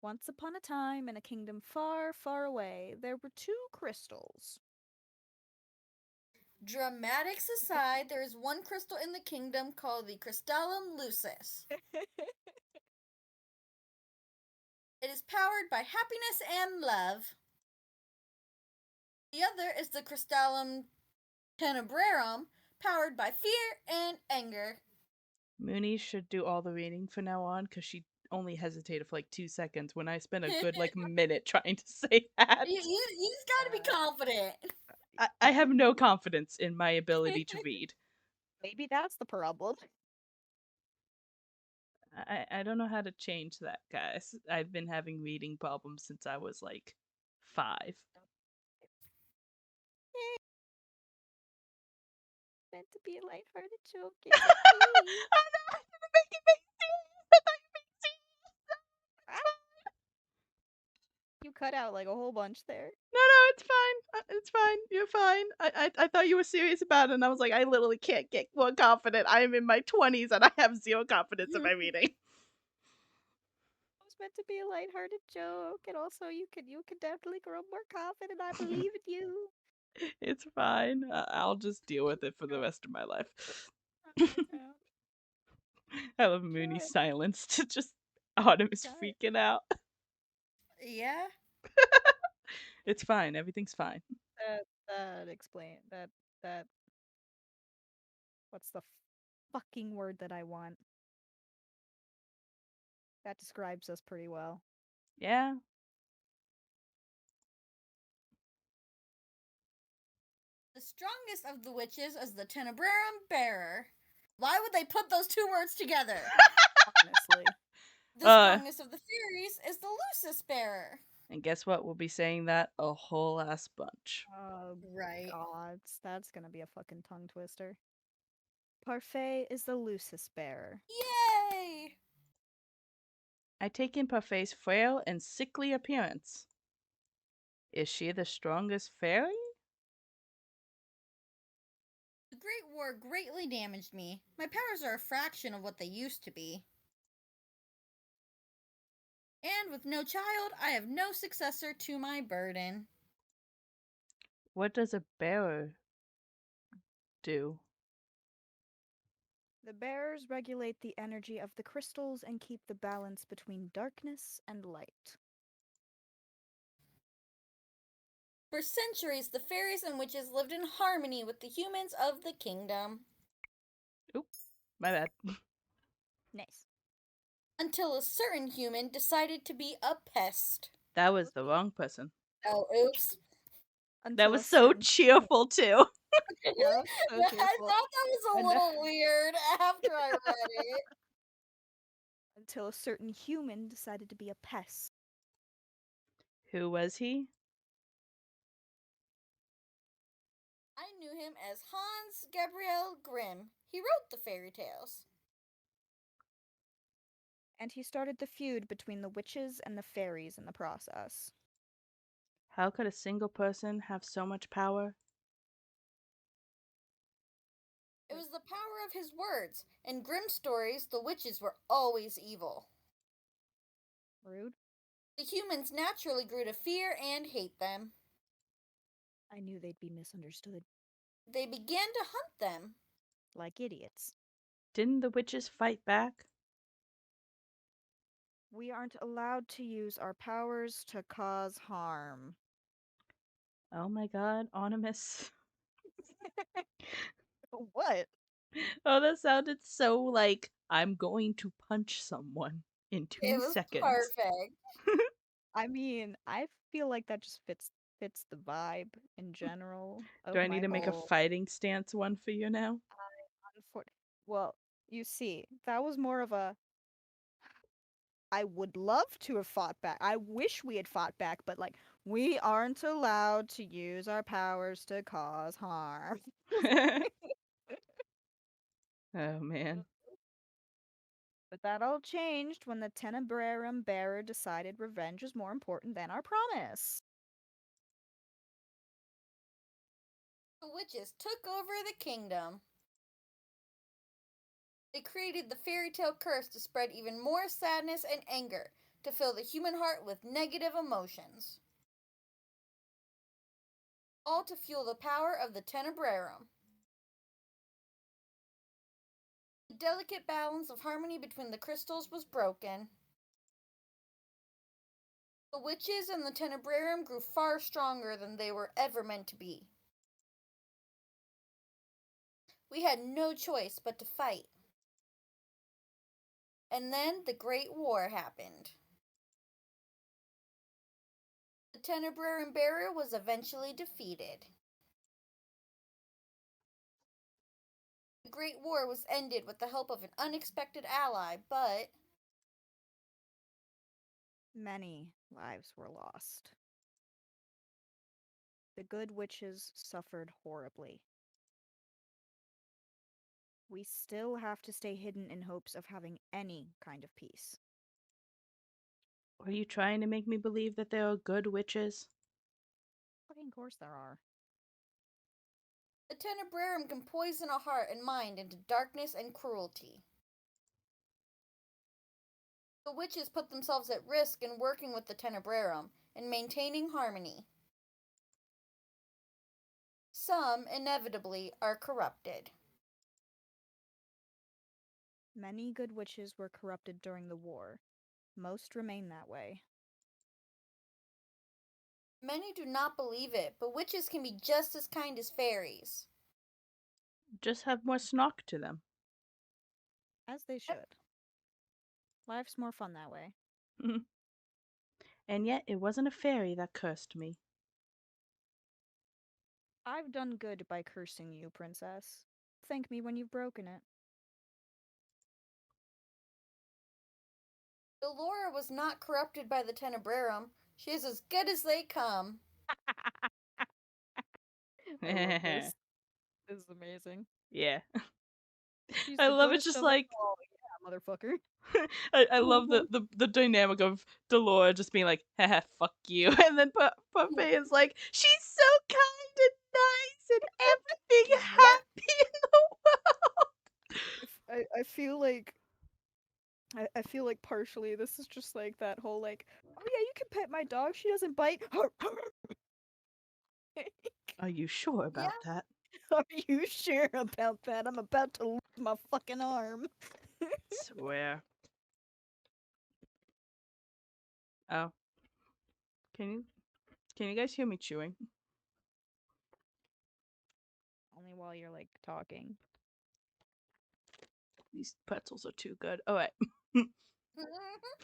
Speaker 2: Once upon a time, in a kingdom far, far away, there were two crystals.
Speaker 3: Dramatics aside, there is one crystal in the kingdom called the Crystallum Lucis. It is powered by happiness and love. The other is the Crystallum Tenebrarum, powered by fear and anger.
Speaker 1: Mooney should do all the reading from now on because she only hesitated for like 2 seconds when I spent a good like minute trying to say that.
Speaker 3: You just gotta be
Speaker 2: Uh,
Speaker 3: confident.
Speaker 1: I have no confidence in my ability to read.
Speaker 2: Maybe that's the problem.
Speaker 1: I don't know how to change that, guys. I've been having reading problems since I was like 5.
Speaker 2: Meant to be a lighthearted joke. It's okay.
Speaker 1: Oh no, I didn't make it make serious. I thought you made
Speaker 2: Ah, you cut out like a whole bunch there.
Speaker 1: no, it's fine. It's fine. You're fine. I thought you were serious about it, and I was like, I literally can't get more confident. I am in my 20s, and I have zero confidence in my reading.
Speaker 2: It was meant to be a lighthearted joke, and also you could definitely grow more confident. I believe in you.
Speaker 1: It's fine. I'll just deal with it for the rest of my life.
Speaker 2: Yeah,
Speaker 1: I love Mooney's
Speaker 2: try,
Speaker 1: silence to just Autumn is
Speaker 2: try.
Speaker 1: freaking out.
Speaker 3: Yeah.
Speaker 1: It's fine. Everything's fine.
Speaker 2: That explain that. What's the fucking word that I want? That describes us pretty well.
Speaker 1: Yeah.
Speaker 3: The strongest of the witches is the Tenebrarum Bearer. Why would they put those two words together?
Speaker 2: Honestly.
Speaker 3: The
Speaker 1: Uh,
Speaker 3: strongest of the Furies is the Lucis Bearer.
Speaker 1: and guess what? We'll be saying that a whole ass bunch.
Speaker 2: Oh
Speaker 3: Right.
Speaker 2: god, that's gonna be a fucking tongue twister. Parfait is the Lucis bearer.
Speaker 3: Yay!
Speaker 1: I take in Parfait's frail and sickly appearance. Is she the strongest fairy?
Speaker 3: The Great War greatly damaged me. My powers are a fraction of what they used to be. And with no child, I have no successor to my burden.
Speaker 1: What does a bearer do?
Speaker 2: The bearers regulate the energy of the crystals and keep the balance between darkness and light.
Speaker 3: For centuries, the fairies and witches lived in harmony with the humans of the kingdom.
Speaker 1: Oop, my bad.
Speaker 2: Nice.
Speaker 3: Until a certain human decided to be a pest.
Speaker 1: That was the wrong person.
Speaker 3: Oh, oops.
Speaker 1: That
Speaker 2: Until a
Speaker 1: was so
Speaker 2: certain
Speaker 1: cheerful too.
Speaker 2: Yeah, that's so
Speaker 3: I
Speaker 2: cheerful.
Speaker 3: thought that was a
Speaker 2: And,
Speaker 3: little weird after I read it.
Speaker 2: until a certain human decided to be a pest.
Speaker 1: Who was he?
Speaker 3: I knew him as Hans Gabriel Grimm. He wrote the fairy tales.
Speaker 2: And he started the feud between the witches and the fairies in the process.
Speaker 1: How could a single person have so much power?
Speaker 3: It was the power of his words. In Grimm's stories, the witches were always evil.
Speaker 2: Rude.
Speaker 3: The humans naturally grew to fear and hate them.
Speaker 2: I knew they'd be misunderstood.
Speaker 3: They began to hunt them.
Speaker 2: Like idiots.
Speaker 1: Didn't the witches fight back?
Speaker 2: We aren't allowed to use our powers to cause harm.
Speaker 1: Oh my god, Onimus.
Speaker 2: What?
Speaker 1: Oh, that sounded so like I'm going to punch someone in
Speaker 3: It
Speaker 1: two
Speaker 3: was
Speaker 1: seconds.
Speaker 3: perfect.
Speaker 2: I mean, I feel like that just fits the vibe in general
Speaker 1: Do
Speaker 2: of
Speaker 1: I need
Speaker 2: my
Speaker 1: to make a
Speaker 2: whole
Speaker 1: fighting stance one for you now?
Speaker 2: unfor- Well, you see, that was more of a I would love to have fought back. I wish we had fought back, but like we aren't allowed to use our powers to cause harm.
Speaker 1: Oh man.
Speaker 2: But that all changed when the Tenebrarum bearer decided revenge was more important than our promise.
Speaker 3: The witches took over the kingdom. They created the fairy tale curse to spread even more sadness and anger, to fill the human heart with negative emotions. All to fuel the power of the Tenebrarum. The delicate balance of harmony between the crystals was broken. The witches and the Tenebrarum grew far stronger than they were ever meant to be. We had no choice but to fight. And then the Great War happened. The Tenebrarum bearer was eventually defeated. The Great War was ended with the help of an unexpected ally, but
Speaker 2: Many lives were lost. The good witches suffered horribly. We still have to stay hidden in hopes of having any kind of peace.
Speaker 1: Are you trying to make me believe that there are good witches?
Speaker 2: Fucking course there are.
Speaker 3: the Tenebrarum can poison a heart and mind into darkness and cruelty. The witches put themselves at risk in working with the Tenebrarum and maintaining harmony. Some, inevitably, are corrupted.
Speaker 2: Many good witches were corrupted during the war. Most remain that way.
Speaker 3: Many do not believe it, but witches can be just as kind as fairies.
Speaker 1: Just have more snark to them.
Speaker 2: As they should. Life's more fun that way.
Speaker 1: And yet it wasn't a fairy that cursed me.
Speaker 2: I've done good by cursing you, princess. Thank me when you've broken it.
Speaker 3: Delora was not corrupted by the Tenebrarum. She is as good as they come.
Speaker 2: I love this. This is amazing.
Speaker 1: Yeah.
Speaker 2: She's
Speaker 1: I
Speaker 2: the
Speaker 1: love it
Speaker 2: goodest
Speaker 1: just
Speaker 2: of them
Speaker 1: like
Speaker 2: all. Yeah, motherfucker.
Speaker 1: I love the dynamic of Delora just being like, haha, fuck you. And then Parfait is like, she's so kind and nice and everything
Speaker 3: Yep.
Speaker 1: happy in the world.
Speaker 2: I feel like I feel like partially this is just like that whole like, oh yeah, you can pet my dog. She doesn't bite.
Speaker 1: Are you sure
Speaker 3: Yeah.
Speaker 1: about that?
Speaker 2: Are you sure about that? I'm about to lose my fucking arm.
Speaker 1: Swear. Oh. Can you guys hear me chewing?
Speaker 2: Only while you're like talking.
Speaker 1: These pretzels are too good. All right.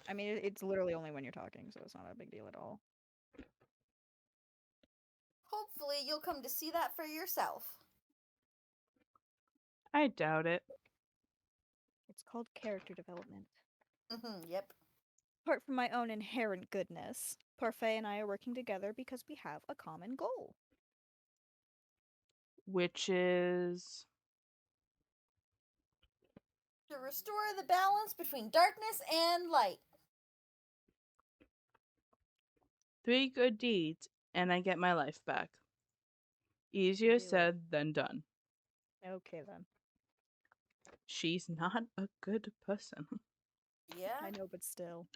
Speaker 2: I mean, it's literally only when you're talking, so it's not a big deal at all.
Speaker 3: Hopefully, you'll come to see that for yourself.
Speaker 1: I doubt it.
Speaker 2: It's called character development.
Speaker 3: Yep.
Speaker 2: Apart from my own inherent goodness, Parfait and I are working together because we have a common goal.
Speaker 1: Which is
Speaker 3: To restore the balance between darkness and light.
Speaker 1: 3 good deeds and I get my life back. Easier
Speaker 2: Do it.
Speaker 1: said than done.
Speaker 2: Okay then.
Speaker 1: She's not a good person.
Speaker 3: Yeah.
Speaker 2: I know, but still.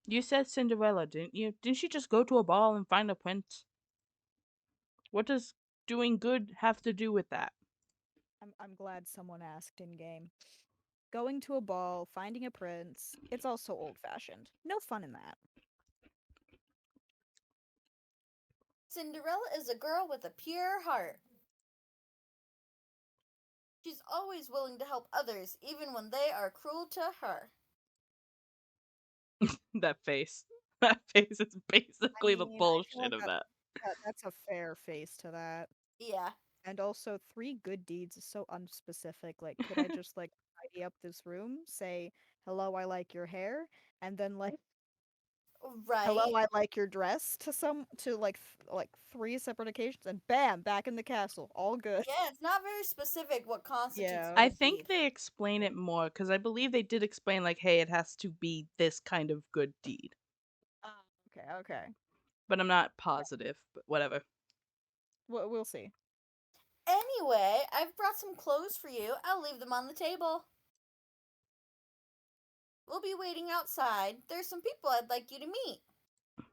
Speaker 1: You said Cinderella, didn't you? Didn't she just go to a ball and find a prince? What does doing good have to do with that?
Speaker 2: I'm glad someone asked in game. Going to a ball, finding a prince, it's all so old fashioned. No fun in that.
Speaker 3: Cinderella is a girl with a pure heart. She's always willing to help others, even when they are cruel to her.
Speaker 1: That face. That face is
Speaker 2: I
Speaker 1: basically the
Speaker 2: mean, I feel
Speaker 1: bullshit
Speaker 2: like
Speaker 1: of that.
Speaker 2: that's a fair face to that.
Speaker 3: Yeah.
Speaker 2: And also, 3 good deeds is so unspecific. Like, could I just like tidy up this room? Say, hello, I like your hair, and then like,
Speaker 3: Right.
Speaker 2: hello, I like your dress to like three separate occasions, and bam, back in the castle, all good.
Speaker 3: Yeah, it's not very specific what constitutes a
Speaker 2: Yeah.
Speaker 1: I
Speaker 3: good
Speaker 1: think
Speaker 3: deed.
Speaker 1: they explain it more because I believe they did explain, like, hey, it has to be this kind of good deed.
Speaker 2: Okay, okay.
Speaker 1: But I'm not positive, but whatever.
Speaker 2: We'll see.
Speaker 3: Anyway, I've brought some clothes for you. I'll leave them on the table. We'll be waiting outside. There's some people I'd like you to meet.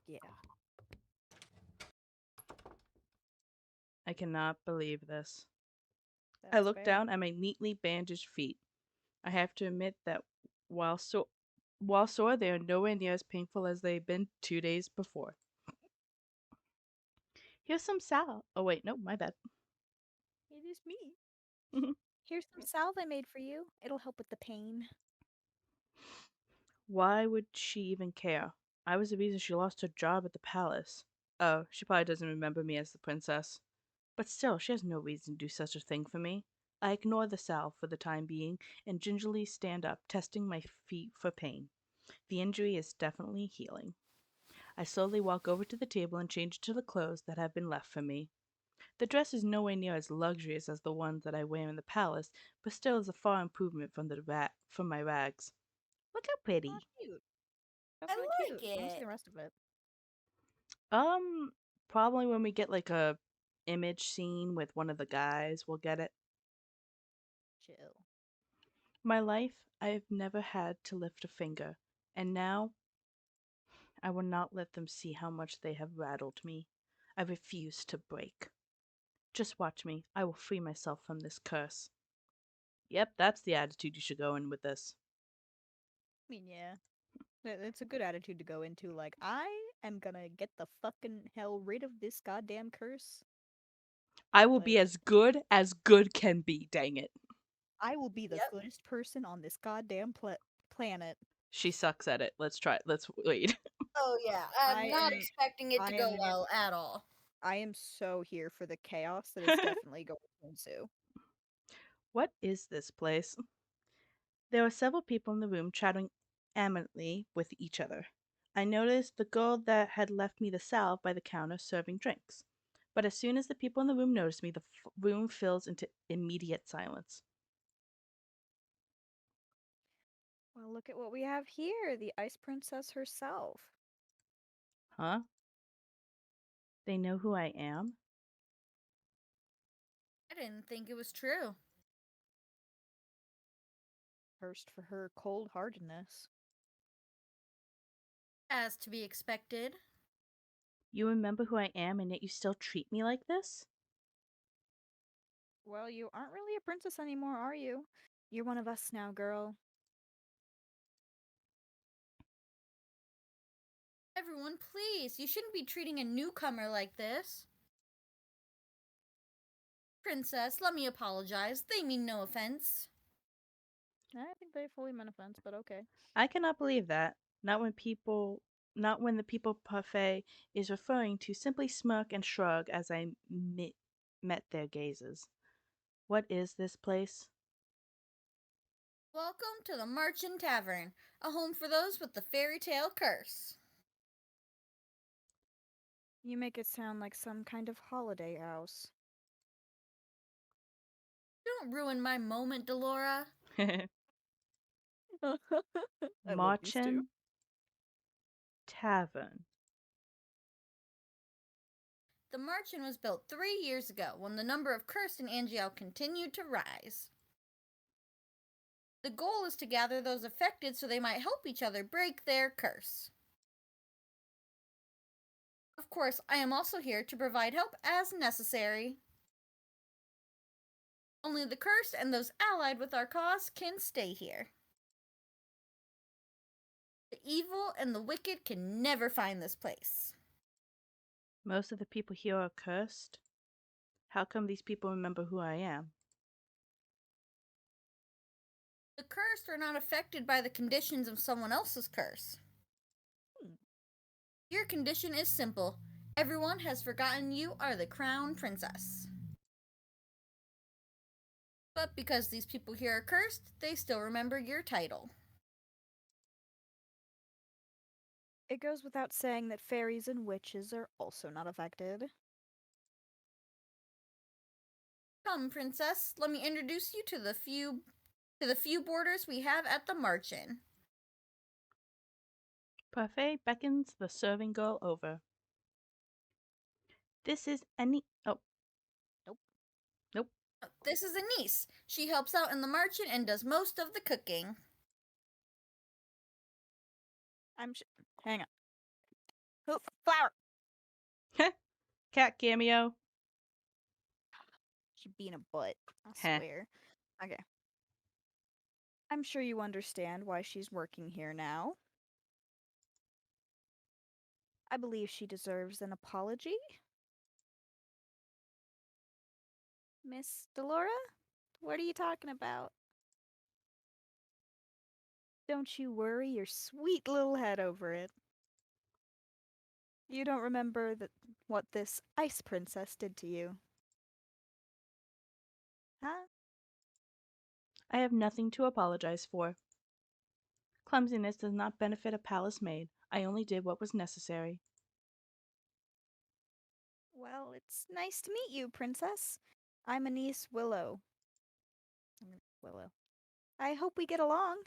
Speaker 2: Yeah,
Speaker 1: I cannot believe this. I
Speaker 2: that's
Speaker 1: look
Speaker 2: fair.
Speaker 1: down at my neatly bandaged feet. I have to admit that while so while sore, they are nowhere near as painful as they've been 2 days before. Here's some sal. Oh wait, no, my bad.
Speaker 2: It is me. Here's some salve I made for you. It'll help with the pain.
Speaker 1: Why would she even care? I was the reason she lost her job at the palace. Oh, she probably doesn't remember me as the princess. But still, she has no reason to do such a thing for me. I ignore the salve for the time being and gingerly stand up, testing my feet for pain. The injury is definitely healing. I slowly walk over to the table and change into the clothes that have been left for me. The dress is nowhere near as luxurious as the ones that I wear in the palace, but still is a far improvement from my rags. Look how
Speaker 2: Oh,
Speaker 1: pretty.
Speaker 2: cute.
Speaker 3: I
Speaker 2: That's really
Speaker 3: like
Speaker 2: cute. I want to see
Speaker 3: it.
Speaker 2: the rest of it.
Speaker 1: Um, Probably when we get like a image scene with one of the guys, we'll get it.
Speaker 2: Chill.
Speaker 1: My life, I have never had to lift a finger, and now I will not let them see how much they have rattled me. I refuse to break. Just watch me. I will free myself from this curse. Yep, that's the attitude you should go in with this.
Speaker 2: I mean, yeah. It's a good attitude to go into. Like, I am gonna get the fucking hell rid of this goddamn curse.
Speaker 1: I will be
Speaker 2: Like,
Speaker 1: as good can be, dang it.
Speaker 2: I will be the
Speaker 3: Yep.
Speaker 2: goodest person on this goddamn planet.
Speaker 1: She sucks at it. Let's try it. Let's wait.
Speaker 3: Oh, yeah. I'm
Speaker 2: I
Speaker 3: not
Speaker 2: am,
Speaker 3: expecting it to
Speaker 2: I
Speaker 3: go
Speaker 2: am,
Speaker 3: well at all.
Speaker 2: I am so here for the chaos that is definitely going to ensue.
Speaker 1: What is this place? There were several people in the room chatting animatedly with each other. I noticed the girl that had left me the salve by the counter serving drinks. But as soon as the people in the room notice me, the room fills into immediate silence.
Speaker 2: Well, look at what we have here. The Ice Princess herself.
Speaker 1: Huh? They know who I am?
Speaker 3: I didn't think it was true.
Speaker 2: Cursed for her cold heartedness.
Speaker 3: As to be expected.
Speaker 1: You remember who I am and yet you still treat me like this?
Speaker 2: Well, you aren't really a princess anymore, are you? You're one of us now, girl.
Speaker 3: Everyone, please, you shouldn't be treating a newcomer like this. Princess, let me apologize. They mean no offense.
Speaker 2: I think they fully meant offense, but okay.
Speaker 1: I cannot believe that. Not when the people parfait is referring to simply smirk and shrug as met their gazes. What is this place?
Speaker 3: Welcome to the Marchin Tavern, a home for those with the fairy tale curse.
Speaker 2: You make it sound like some kind of holiday house.
Speaker 3: Don't ruin my moment, Delora.
Speaker 2: I love these two.
Speaker 1: Marchen Tavern.
Speaker 3: The Marchin was built 3 years ago when the number of cursed in Angielle continued to rise. The goal is to gather those affected so they might help each other break their curse. Of course, I am also here to provide help as necessary. Only the cursed and those allied with our cause can stay here. The evil and the wicked can never find this place.
Speaker 1: Most of the people here are cursed. How come these people remember who I am?
Speaker 3: The cursed are not affected by the conditions of someone else's curse.
Speaker 2: Hmm.
Speaker 3: Your condition is simple. Everyone has forgotten you are the crown princess. But because these people here are cursed, they still remember your title.
Speaker 2: It goes without saying that fairies and witches are also not affected.
Speaker 3: Come, princess, let me introduce you to the few boarders we have at the Marchen.
Speaker 1: Parfait beckons the serving girl over. This is any. Oh,
Speaker 2: Nope.
Speaker 1: nope.
Speaker 3: This is Anise. She helps out in the Marchen and does most of the cooking.
Speaker 2: Hang on. Hoof, flower!
Speaker 1: Cat cameo.
Speaker 2: She being a butt. I
Speaker 1: Heh.
Speaker 2: swear. Okay. I'm sure you understand why she's working here now. I believe she deserves an apology. Miss Delora? What are you talking about? Don't you worry your sweet little head over it. You don't remember what this ice princess did to you. Huh?
Speaker 1: I have nothing to apologize for. Clumsiness does not benefit a palace maid. I only did what was necessary.
Speaker 2: Well, it's nice to meet you, princess. I'm Anise Willow. Willow. I hope we get along.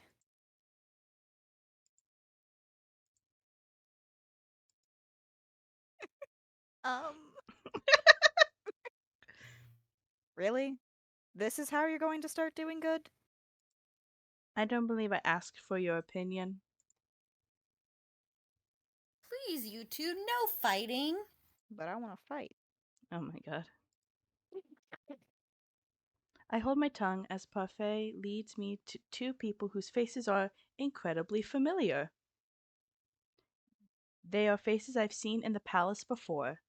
Speaker 2: Um, really? This is how you're going to start doing good?
Speaker 1: I don't believe I asked for your opinion.
Speaker 3: Please, you two, no fighting.
Speaker 2: But I want to fight.
Speaker 1: Oh my god. I hold my tongue as Parfait leads me to two people whose faces are incredibly familiar. They are faces I've seen in the palace before.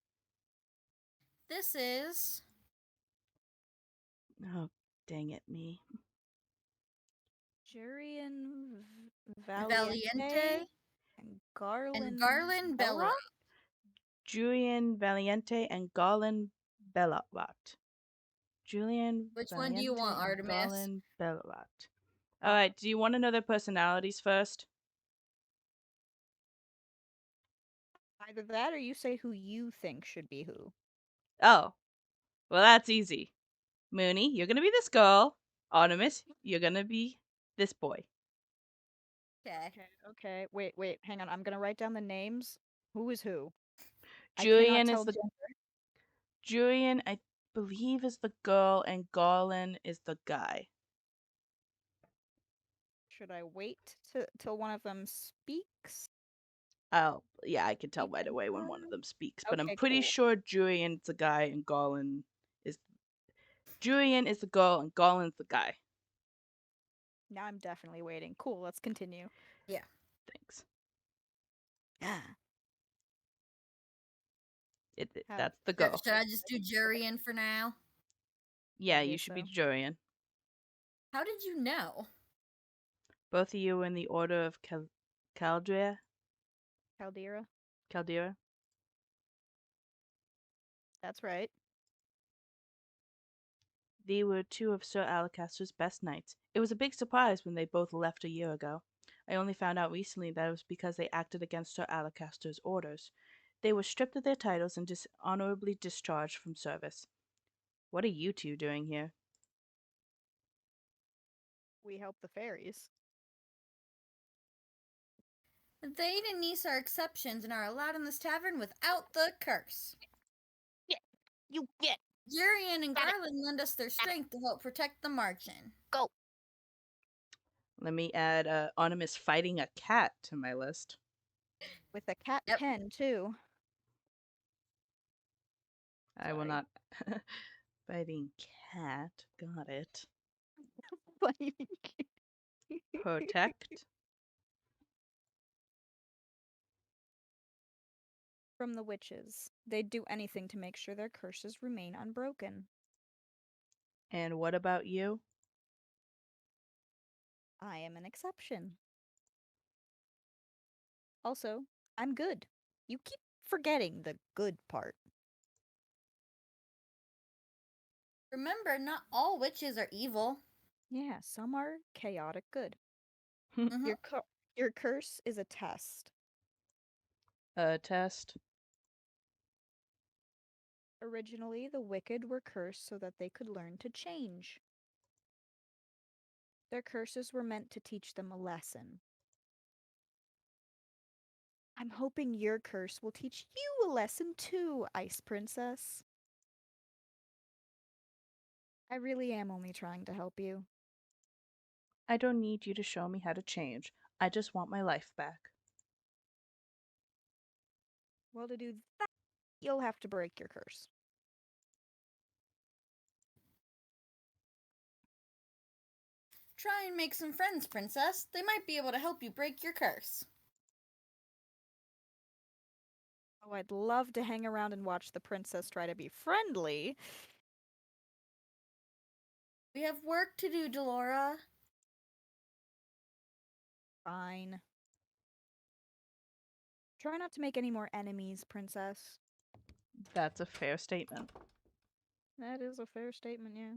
Speaker 3: This is
Speaker 1: Oh, dang it, me.
Speaker 2: Jurian Valiente
Speaker 3: Valiente
Speaker 2: and
Speaker 3: and
Speaker 2: Garland
Speaker 3: Garland
Speaker 2: Belra?
Speaker 3: Bellarot.
Speaker 1: Julian Valiente and Garland Bellarot. Julian
Speaker 3: Which one do you
Speaker 1: Valiente
Speaker 3: want,
Speaker 1: and
Speaker 3: Artemis?
Speaker 1: Garland Bellarot.
Speaker 2: Uh,
Speaker 1: Alright, do you want to know their personalities first?
Speaker 2: Either that or you say who you think should be who.
Speaker 1: Oh, well, that's easy. Mooney, you're gonna be this girl. Artemis, you're gonna be this boy.
Speaker 3: Okay.
Speaker 2: Okay. Wait. Hang on. I'm gonna write down the names. Who is who? I cannot
Speaker 1: Julian is
Speaker 2: tell
Speaker 1: the
Speaker 2: gender.
Speaker 1: Julian, I believe, is the girl, and Garland is the guy.
Speaker 2: Should I wait till one of them speaks?
Speaker 1: Oh, yeah, I can tell right
Speaker 2: Even
Speaker 1: away when one of
Speaker 2: time?
Speaker 1: them speaks, but I'm
Speaker 2: Okay,
Speaker 1: pretty
Speaker 2: cool.
Speaker 1: sure Julian's the guy and Garland is Julian is the girl and Garland's the guy.
Speaker 2: Now I'm definitely waiting. Cool, let's continue.
Speaker 3: Yeah.
Speaker 1: Thanks.
Speaker 2: Ah. How
Speaker 1: That's the
Speaker 3: Should,
Speaker 1: girl.
Speaker 3: should I just do Jurian for now?
Speaker 1: Yeah, you
Speaker 2: guess
Speaker 1: should be
Speaker 2: so.
Speaker 1: Julian.
Speaker 3: How did you know?
Speaker 1: Both of you in the order of Caldera.
Speaker 2: Caldera?
Speaker 1: Caldera.
Speaker 2: That's right.
Speaker 1: They were two of Sir Alacaster's best knights. It was a big surprise when they both left a year ago. I only found out recently that it was because they acted against Sir Alacaster's orders. They were stripped of their titles and dishonorably discharged from service. What are you two doing here?
Speaker 2: We help the fairies.
Speaker 3: They and niece are exceptions and are allowed in this tavern without the curse.
Speaker 2: Yeah, you get.
Speaker 3: Jurian and
Speaker 2: Got it.
Speaker 3: Garland lend us their strength to help protect the Marchen.
Speaker 2: Go.
Speaker 1: Let me add Onimus fighting a cat to my list.
Speaker 2: With a cat
Speaker 3: Yep.
Speaker 2: pen, too.
Speaker 1: I will
Speaker 2: Sorry.
Speaker 1: not. Fighting cat. Got it. Protect.
Speaker 2: From the witches. They'd do anything to make sure their curses remain unbroken.
Speaker 1: And what about you?
Speaker 2: I am an exception. Also, I'm good. You keep forgetting the good part.
Speaker 3: Remember, not all witches are evil.
Speaker 2: Yeah, some are chaotic good.
Speaker 3: Mm-hmm.
Speaker 2: Your curse is a test.
Speaker 1: A test.
Speaker 2: Originally, the wicked were cursed so that they could learn to change. Their curses were meant to teach them a lesson. I'm hoping your curse will teach you a lesson too, Ice Princess. I really am only trying to help you.
Speaker 1: I don't need you to show me how to change. I just want my life back.
Speaker 2: Well, to do that, you'll have to break your curse.
Speaker 3: Try and make some friends, Princess. They might be able to help you break your curse.
Speaker 2: Oh, I'd love to hang around and watch the princess try to be friendly.
Speaker 3: We have work to do, Delora.
Speaker 2: Fine. Try not to make any more enemies, Princess.
Speaker 1: That's a fair statement.
Speaker 2: That is a fair statement, yeah.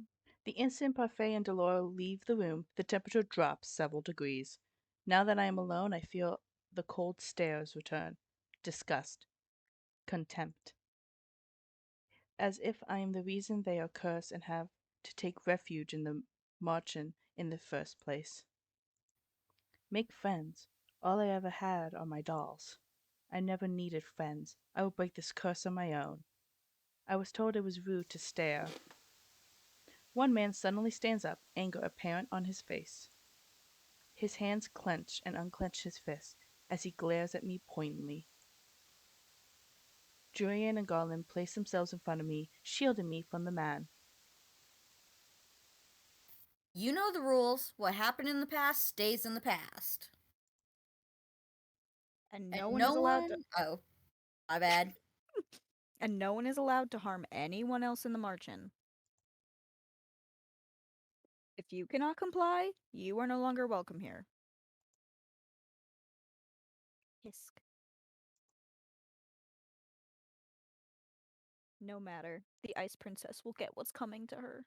Speaker 1: The instant Parfait and Delora leave the room, the temperature drops several degrees. Now that I am alone, I feel the cold stares return. Disgust. Contempt. As if I am the reason they are cursed and have to take refuge in the Marchen in the first place. Make friends. All I ever had are my dolls. I never needed friends. I will break this curse on my own. I was told it was rude to stare. One man suddenly stands up, anger apparent on his face. His hands clench and unclench his fists as he glares at me pointedly. Julian and Garland place themselves in front of me, shielding me from the man.
Speaker 3: You know the rules. What happened in the past stays in the past.
Speaker 2: And
Speaker 3: And
Speaker 2: no one
Speaker 3: no
Speaker 2: is allowed to
Speaker 3: one. Oh, my bad.
Speaker 2: and no one is allowed to harm anyone else in the margin. If you cannot comply, you are no longer welcome here. Hisk. No matter. The Ice Princess will get what's coming to her.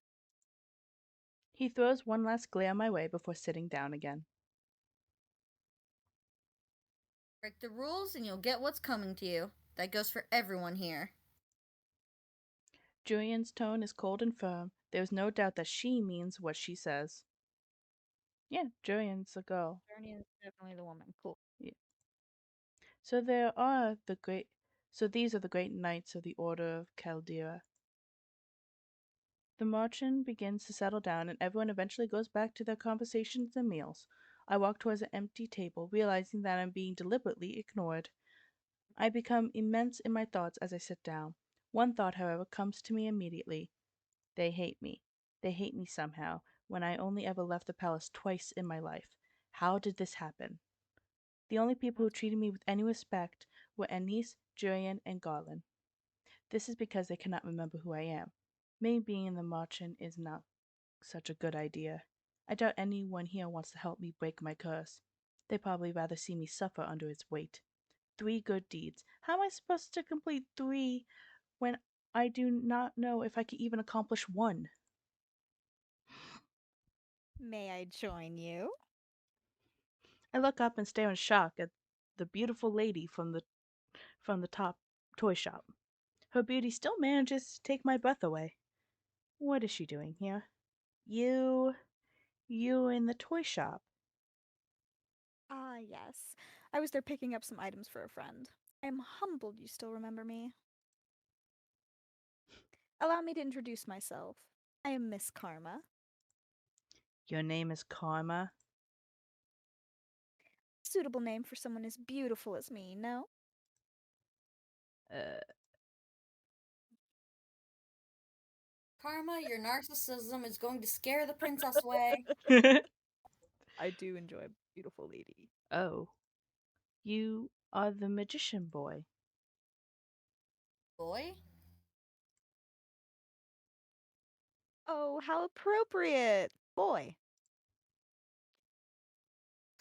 Speaker 1: He throws one last glare my way before sitting down again.
Speaker 3: Break the rules and you'll get what's coming to you. That goes for everyone here.
Speaker 1: Julian's tone is cold and firm. There is no doubt that she means what she says. Yeah, Julian's a girl.
Speaker 2: Journey is definitely the woman. Cool.
Speaker 1: Yeah. So there are the great. So these are the great knights of the Order of Caldera. The marchen begins to settle down, and everyone eventually goes back to their conversations and meals. I walk towards an empty table, realizing that I'm being deliberately ignored. I become immense in my thoughts as I sit down. One thought, however, comes to me immediately. They hate me. They hate me somehow, when I only ever left the palace twice in my life. How did this happen? The only people who
Speaker 2: That's
Speaker 1: treated me with any respect were Anise, Julian, and Garland. This is because they cannot remember who I am. Me being in the marchen is not such a good idea. I doubt anyone here wants to help me break my curse. They'd probably rather see me suffer under its weight. 3 good deeds. How am I supposed to complete 3 when I do not know if I can even accomplish 1?
Speaker 2: May I join you?
Speaker 1: I look up and stare in shock at the beautiful lady from the top toy shop. Her beauty still manages to take my breath away. What is she doing here? You in the toy shop.
Speaker 2: Ah, yes. I was there picking up some items for a friend. I am humbled you still remember me. Allow me to introduce myself. I am Miss Karma.
Speaker 1: Your name is Karma.
Speaker 2: Suitable name for someone as beautiful as me, no?
Speaker 1: Uh,
Speaker 3: Karma, your narcissism is going to scare the princess away.
Speaker 2: I do enjoy a beautiful lady.
Speaker 1: oh, you are the magician boy.
Speaker 3: Boy?
Speaker 2: Oh, how appropriate! Boy,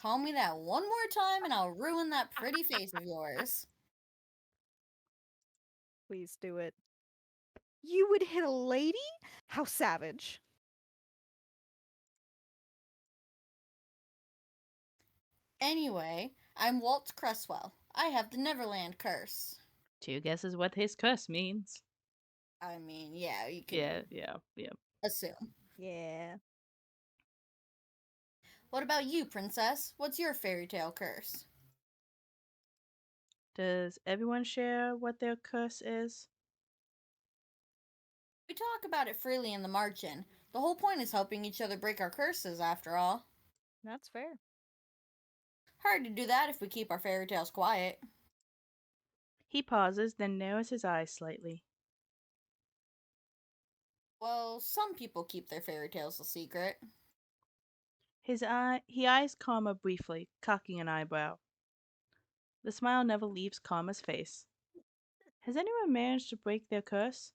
Speaker 3: Call me that one more time and I'll ruin that pretty face of yours.
Speaker 2: please do it. You would hit a lady? How savage.
Speaker 3: Anyway, I'm Walt Cresswell. I have the Neverland curse.
Speaker 1: Two guesses what his curse means.
Speaker 3: I mean, yeah, you can
Speaker 1: Yeah.
Speaker 3: assume.
Speaker 2: Yeah.
Speaker 3: What about you, Princess? What's your fairy tale curse?
Speaker 1: Does everyone share what their curse is?
Speaker 3: We talk about it freely in the margin. The whole point is helping each other break our curses, after all.
Speaker 2: That's fair.
Speaker 3: Hard to do that if we keep our fairy tales quiet.
Speaker 1: He pauses, then narrows his eyes slightly.
Speaker 3: Well, some people keep their fairy tales a secret.
Speaker 1: He eyes Karma briefly, cocking an eyebrow. The smile never leaves Karma's face. Has anyone managed to break their curse?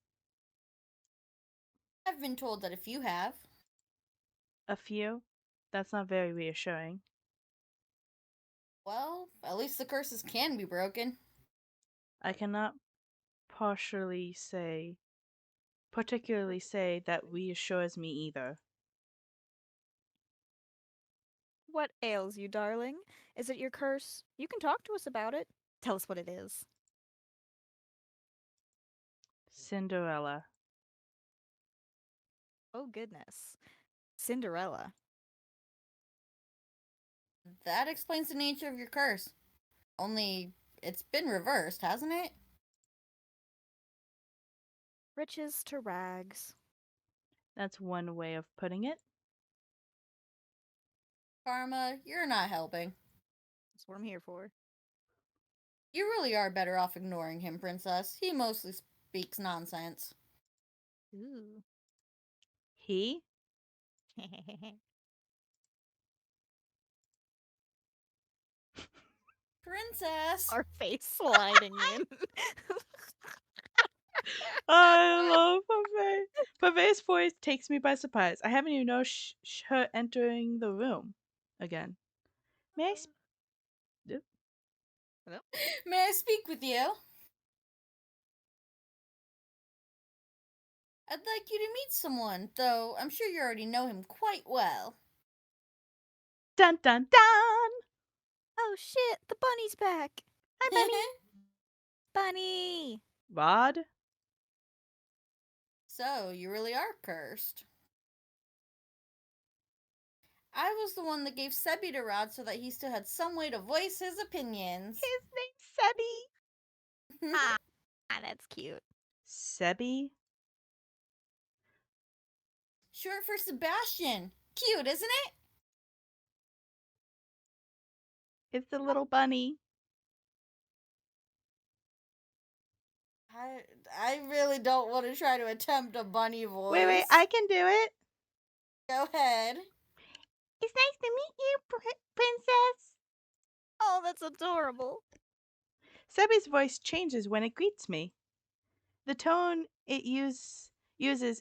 Speaker 3: I've been told that if you have,
Speaker 1: A few? That's not very reassuring.
Speaker 3: well, at least the curses can be broken.
Speaker 1: I cannot partially say, particularly say that reassures me either.
Speaker 2: What ails you, darling? Is it your curse? You can talk to us about it. Tell us what it is.
Speaker 1: Cinderella.
Speaker 2: Oh, goodness. Cinderella.
Speaker 3: That explains the nature of your curse. Only, it's been reversed, hasn't it?
Speaker 2: Riches to rags.
Speaker 1: That's one way of putting it.
Speaker 3: Karma, you're not helping.
Speaker 2: That's what I'm here for.
Speaker 3: You really are better off ignoring him, Princess. He mostly speaks nonsense.
Speaker 2: Ooh.
Speaker 1: He?
Speaker 3: Princess!
Speaker 2: Our face sliding in.
Speaker 1: I love Pave. Pave's voice takes me by surprise. I haven't even noticed her entering the room again. May I
Speaker 2: Hello?
Speaker 3: May I speak with you? I'd like you to meet someone, though I'm sure you already know him quite well.
Speaker 1: Dun dun dun!
Speaker 2: Oh shit, the bunny's back. Hi, bunny. Bunny.
Speaker 1: Rod?
Speaker 3: So, you really are cursed. I was the one that gave Sebi to Rod so that he still had some way to voice his opinions.
Speaker 2: His name's Sebby. Ah, that's cute.
Speaker 1: Sebi?
Speaker 3: Short for Sebastian. Cute, isn't it?
Speaker 1: It's the little bunny.
Speaker 3: I really don't want to try to attempt a bunny
Speaker 1: Wait,
Speaker 3: voice.
Speaker 1: I can do it.
Speaker 3: Go ahead.
Speaker 1: It's nice to meet you, princess.
Speaker 2: Oh, that's adorable.
Speaker 1: Sebi's voice changes when it greets me. The tone it uses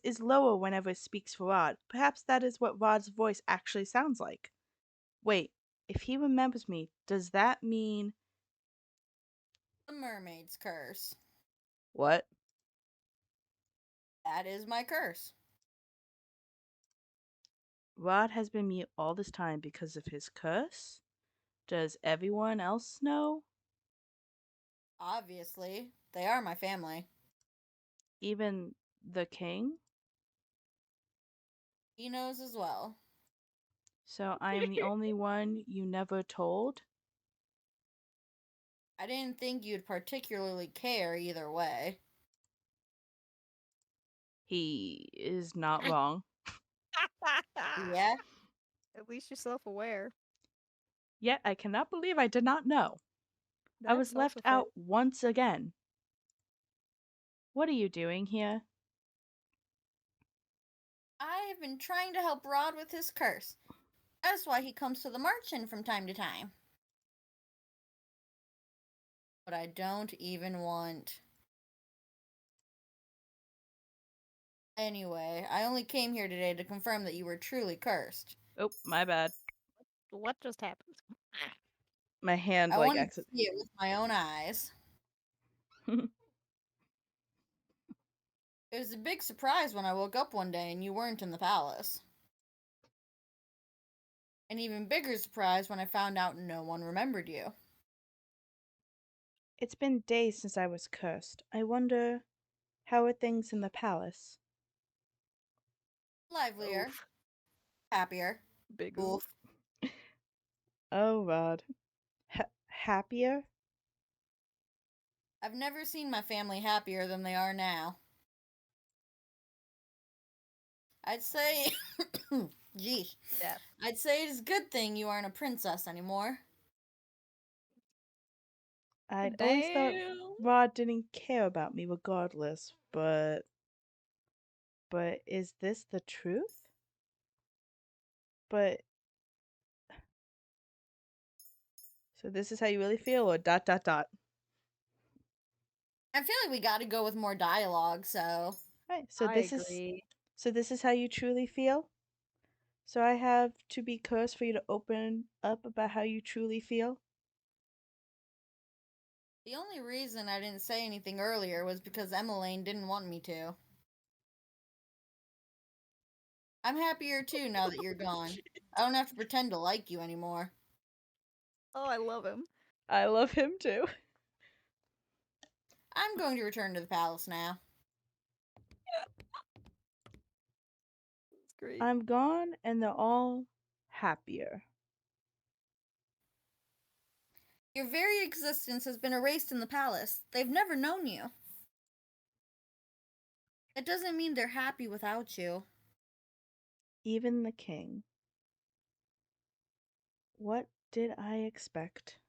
Speaker 1: is lower whenever it speaks for Rod. Perhaps that is what Rod's voice actually sounds like. Wait, if he remembers me, does that mean.
Speaker 3: The mermaid's curse.
Speaker 1: What?
Speaker 3: That is my curse.
Speaker 1: Rod has been mute all this time because of his curse? Does everyone else know?
Speaker 3: Obviously, they are my family.
Speaker 1: Even the king?
Speaker 3: He knows as well.
Speaker 1: So I am the only one you never told?
Speaker 3: I didn't think you'd particularly care either way.
Speaker 1: He is not wrong.
Speaker 3: Yeah?
Speaker 2: At least you're self aware.
Speaker 1: Yet I cannot believe I did not know. I
Speaker 2: That's
Speaker 1: was
Speaker 2: also
Speaker 1: left
Speaker 2: fair.
Speaker 1: out once again. What are you doing here?
Speaker 3: I have been trying to help Rod with his curse. That's why he comes to the march-in from time to time. But I don't even want. Anyway, I only came here today to confirm that you were truly cursed.
Speaker 1: Oh, my bad.
Speaker 2: What just happened?
Speaker 1: My hand
Speaker 3: I
Speaker 1: like
Speaker 3: wanted to
Speaker 1: exit.
Speaker 3: see it with my own eyes. It was a big surprise when I woke up one day and you weren't in the palace. An even bigger surprise when I found out no one remembered you.
Speaker 1: It's been days since I was cursed. I wonder, how are things in the palace?
Speaker 3: Livelier,
Speaker 2: Oof.
Speaker 3: happier.
Speaker 2: Big oof.
Speaker 3: Oof.
Speaker 1: Oh, Rod. Happier?
Speaker 3: I've never seen my family happier than they are now. I'd say, geez,
Speaker 2: Death.
Speaker 3: I'd say it is a good thing you aren't a princess anymore.
Speaker 1: I'd always thought
Speaker 2: Damn.
Speaker 1: Rod didn't care about me regardless, but is this the truth? But so this is how you really feel, or dot dot dot.
Speaker 3: I feel like we got to go with more dialogue, so
Speaker 1: Right.
Speaker 2: I agree.
Speaker 1: So this is how you truly feel. So I have to be cursed for you to open up about how you truly feel.
Speaker 3: the only reason I didn't say anything earlier was because Emmeline didn't want me to. I'm happier too now that you're gone. I don't have to pretend to like you anymore.
Speaker 2: Oh, I love him.
Speaker 1: I love him too.
Speaker 3: I'm going to return to the palace now.
Speaker 2: It's great.
Speaker 1: I'm gone and they're all happier.
Speaker 3: Your very existence has been erased in the palace. They've never known you. It doesn't mean they're happy without you.
Speaker 1: Even the king. What did I expect?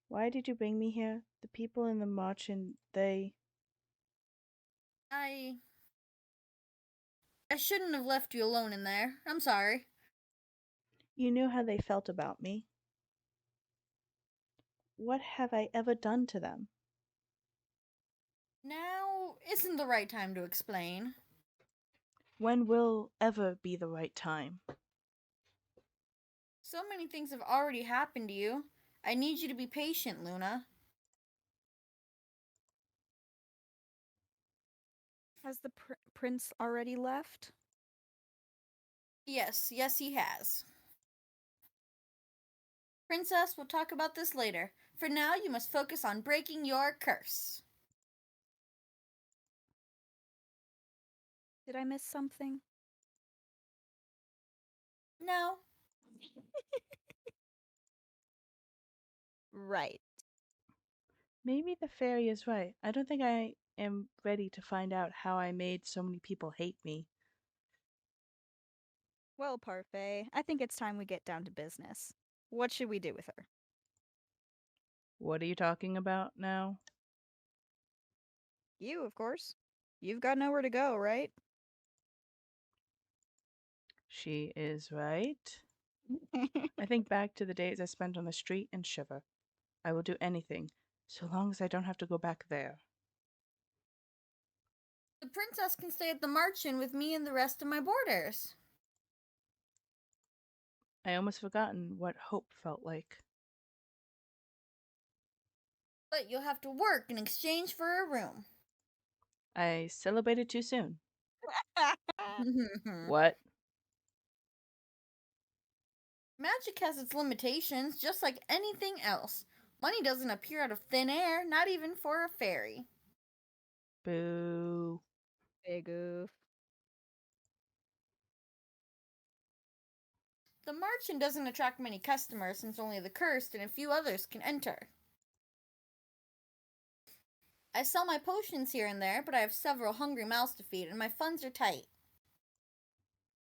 Speaker 1: Why did you bring me here? The people in the marching,
Speaker 3: I I shouldn't have left you alone in there. I'm sorry.
Speaker 1: you knew how they felt about me. What have I ever done to them?
Speaker 3: Now isn't the right time to explain.
Speaker 1: When will ever be the right time?
Speaker 3: So many things have already happened to you. I need you to be patient, Luna.
Speaker 2: Has the prince already left?
Speaker 3: Yes, yes, he has. Princess, we'll talk about this later. For now, you must focus on breaking your curse.
Speaker 2: Did I miss something?
Speaker 3: No,
Speaker 2: Right.
Speaker 1: Maybe the fairy is right. I don't think I am ready to find out how I made so many people hate me.
Speaker 2: Well, Parfait, I think it's time we get down to business. What should we do with her?
Speaker 1: What are you talking about now?
Speaker 2: You, of course. You've got nowhere to go, right?
Speaker 1: She is right. I think back to the days I spent on the street and shiver. I will do anything, so long as I don't have to go back there.
Speaker 3: the princess can stay at the Marchen with me and the rest of my boarders.
Speaker 1: I almost forgotten what hope felt like.
Speaker 3: But you'll have to work in exchange for a room.
Speaker 1: I celebrated too soon.
Speaker 3: Magic
Speaker 1: What?
Speaker 3: has its limitations, just like anything else. Money doesn't appear out of thin air, not even for a fairy.
Speaker 1: Boo.
Speaker 2: Big oof.
Speaker 3: The Marchen doesn't attract many customers since only the cursed and a few others can enter. I sell my potions here and there, but I have several hungry mouths to feed and my funds are tight.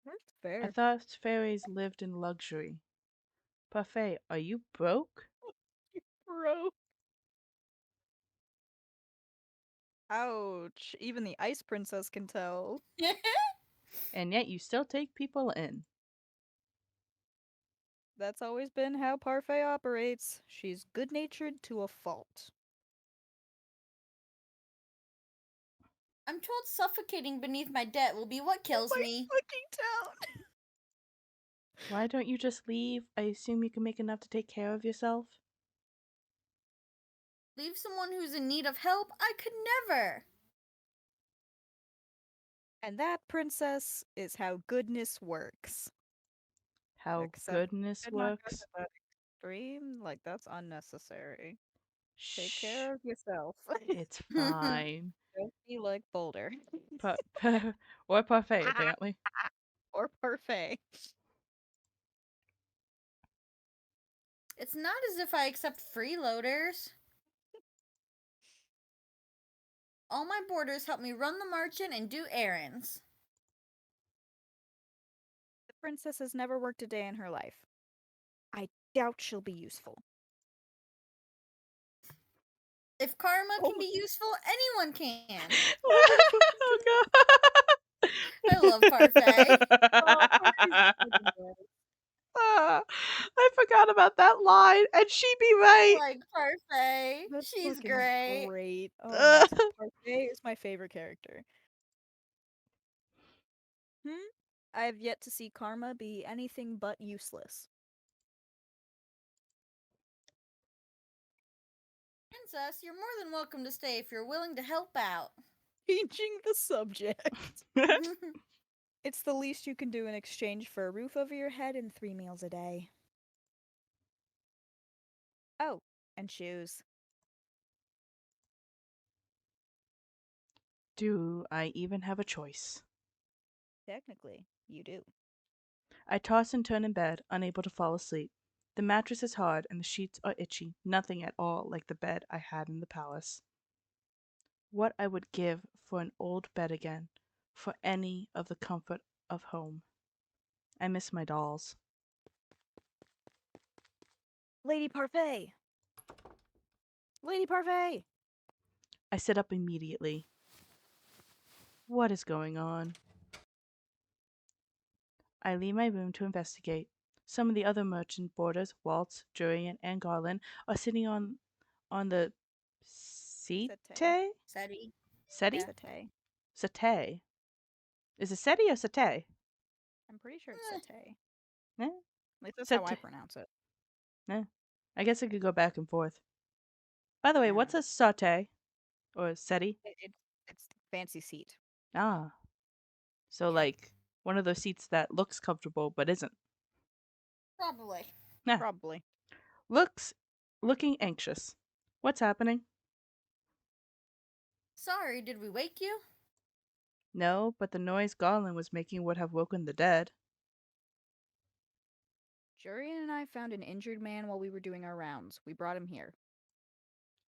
Speaker 2: That's
Speaker 1: I
Speaker 2: fair.
Speaker 1: thought fairies lived in luxury. Parfait, are you broke?
Speaker 2: Bro. Ouch. Even the ice princess can tell.
Speaker 1: And yet you still take people in.
Speaker 2: That's always been how Parfait operates. She's good natured to a fault.
Speaker 3: I'm told suffocating beneath my debt will be what
Speaker 2: Oh
Speaker 3: kills
Speaker 2: my
Speaker 3: me.
Speaker 2: fucking town!
Speaker 1: Why don't you just leave? I assume you can make enough to take care of yourself.
Speaker 3: Leave someone who's in need of help? I could never.
Speaker 2: And that, princess, is how goodness works.
Speaker 1: How
Speaker 2: Except
Speaker 1: goodness
Speaker 2: did not go to
Speaker 1: works.
Speaker 2: that extreme. Like, that's unnecessary. Take
Speaker 1: Shh.
Speaker 2: care of yourself.
Speaker 1: It's fine.
Speaker 2: Don't be like Boulder.
Speaker 1: Pa- or parfait, apparently.
Speaker 2: Or Parfait.
Speaker 3: It's not as if I accept freeloaders. All my boarders help me run the marchand and do errands.
Speaker 2: The princess has never worked a day in her life. I doubt she'll be useful.
Speaker 3: If karma
Speaker 2: Oh
Speaker 3: can be useful, anyone can.
Speaker 1: Oh god.
Speaker 3: I love Parfait.
Speaker 2: oh, Parfait's fucking good.
Speaker 1: I forgot about that line, and she be
Speaker 3: I
Speaker 1: right.
Speaker 3: like Parfait.
Speaker 2: That's
Speaker 3: She's
Speaker 2: fucking
Speaker 3: great.
Speaker 2: great. Oh my, Parfait is my favorite character. I have yet to see Karma be anything but useless.
Speaker 3: Princess, you're more than welcome to stay if you're willing to help out.
Speaker 2: Changing the subject. It's the least you can do in exchange for a roof over your head and 3 meals a day. Oh, and shoes.
Speaker 1: Do I even have a choice?
Speaker 2: Technically, you do.
Speaker 1: I toss and turn in bed, unable to fall asleep. The mattress is hard and the sheets are itchy, nothing at all like the bed I had in the palace. What I would give for an old bed again, for any of the comfort of home. I miss my dolls.
Speaker 2: Lady Parfait! Lady Parfait!
Speaker 1: I sit up immediately. What is going on? I leave my room to investigate. Some of the other merchant boarders, Waltz, Jurian, and Garland, are sitting on the settee?
Speaker 2: Satay.
Speaker 3: Seti.
Speaker 1: Settee?
Speaker 3: Yeah.
Speaker 2: Satay.
Speaker 1: Settee. Is it settee or settee?
Speaker 2: I'm pretty sure it's
Speaker 3: Eh,
Speaker 2: satay.
Speaker 1: Eh?
Speaker 2: At least that's how I
Speaker 1: Settee.
Speaker 2: pronounce it.
Speaker 1: Eh. I guess I could go back and forth. By the way,
Speaker 2: I don't
Speaker 1: what's
Speaker 2: know.
Speaker 1: a saute? Or settee?
Speaker 2: It's fancy seat.
Speaker 1: Ah. So
Speaker 3: yeah,
Speaker 1: like one of those seats that looks comfortable but isn't.
Speaker 3: probably.
Speaker 1: Nah.
Speaker 2: Probably.
Speaker 1: Looking anxious. What's happening?
Speaker 3: Sorry, did we wake you?
Speaker 1: No, but the noise Garland was making would have woken the dead.
Speaker 2: Jurian and I found an injured man while we were doing our rounds. We brought him here.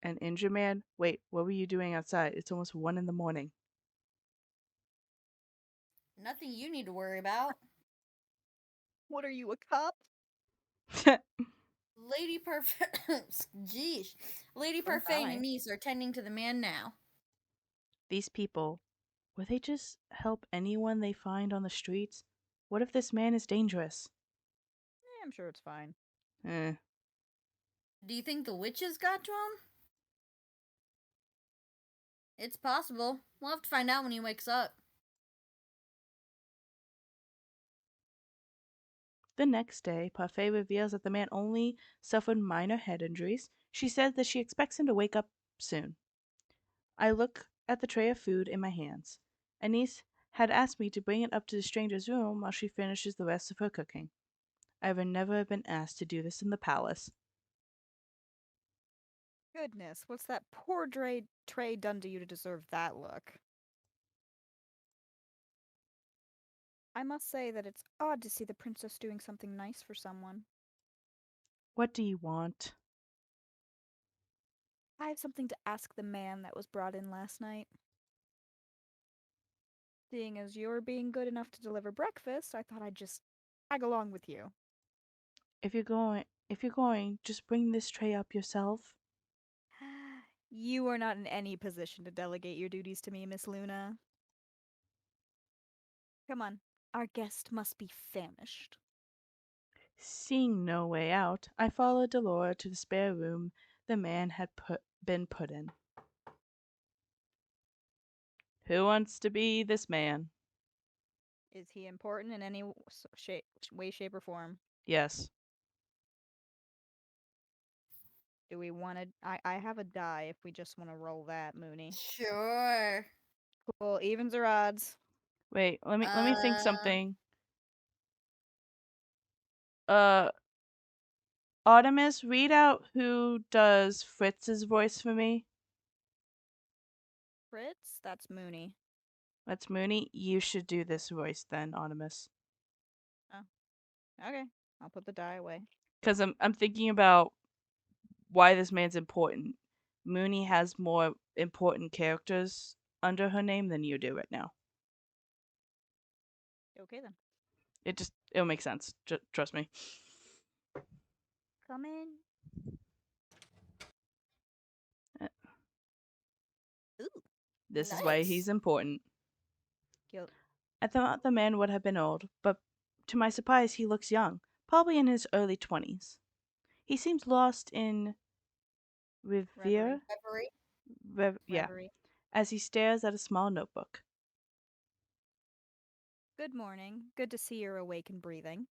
Speaker 1: An injured man? Wait, what were you doing outside? It's almost 1 in the morning.
Speaker 3: Nothing you need to worry about.
Speaker 2: What are you, a cop?
Speaker 3: Lady Parfait. Jeez. Lady
Speaker 2: Oh
Speaker 3: Parfait and
Speaker 2: my.
Speaker 3: your niece are tending to the man now.
Speaker 1: These people, will they just help anyone they find on the streets? What if this man is dangerous?
Speaker 2: I'm sure it's fine.
Speaker 1: Eh.
Speaker 3: Do you think the witches got to him? It's possible. We'll have to find out when he wakes up.
Speaker 1: The next day, Parfait reveals that the man only suffered minor head injuries. She says that she expects him to wake up soon. I look at the tray of food in my hands. Anise had asked me to bring it up to the stranger's room while she finishes the rest of her cooking. I have never been asked to do this in the palace.
Speaker 2: Goodness, what's that poor tray done to you to deserve that look? I must say that it's odd to see the princess doing something nice for someone.
Speaker 1: What do you want?
Speaker 2: I have something to ask the man that was brought in last night. Seeing as you're being good enough to deliver breakfast, I thought I'd just tag along with you.
Speaker 1: If you're going, just bring this tray up yourself.
Speaker 2: You are not in any position to delegate your duties to me, Miss Luna. Come on, our guest must be famished.
Speaker 1: Seeing no way out, I followed Delora to the spare room the man had been put in. Who wants to be this man?
Speaker 2: Is he important in any way, shape, or form?
Speaker 1: Yes.
Speaker 2: Do we want to? I have a die if we just want to roll that, Mooney.
Speaker 3: Sure.
Speaker 2: Cool, evens or odds?
Speaker 1: Wait, let me think
Speaker 3: Uh,
Speaker 1: something. Uh Artemis, read out who does Fritz's voice for me.
Speaker 2: Fritz? That's Mooney.
Speaker 1: That's Mooney. You should do this voice then, Artemis.
Speaker 2: Okay, I'll put the die away.
Speaker 1: Because I'm thinking about why this man's important. Mooney has more important characters under her name than you do right now.
Speaker 2: Okay then.
Speaker 1: It'll make sense. Trust me.
Speaker 2: Come in.
Speaker 1: Uh,
Speaker 2: Ooh.
Speaker 1: This is why
Speaker 3: Nice.
Speaker 1: he's important.
Speaker 2: Cute.
Speaker 1: I thought the man would have been old, but to my surprise, he looks young, probably in his early 20s. He seems lost in
Speaker 2: Reverie.
Speaker 3: Reverie.
Speaker 1: Yeah,
Speaker 2: Reverie.
Speaker 1: as he stares at a small notebook.
Speaker 2: Good morning. Good to see you're awake and breathing.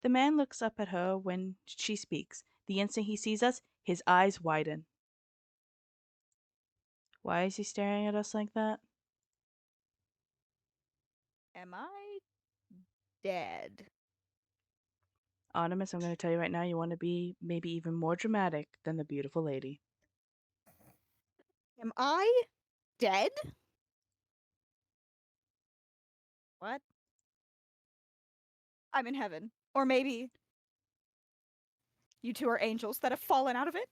Speaker 1: The man looks up at her when she speaks. The instant he sees us, his eyes widen. Why is he staring at us like that?
Speaker 2: Am I dead?
Speaker 1: Artemis, I'm going to tell you right now, you want to be maybe even more dramatic than the beautiful lady.
Speaker 2: Am I dead? What? I'm in heaven. Or maybe you two are angels that have fallen out of it?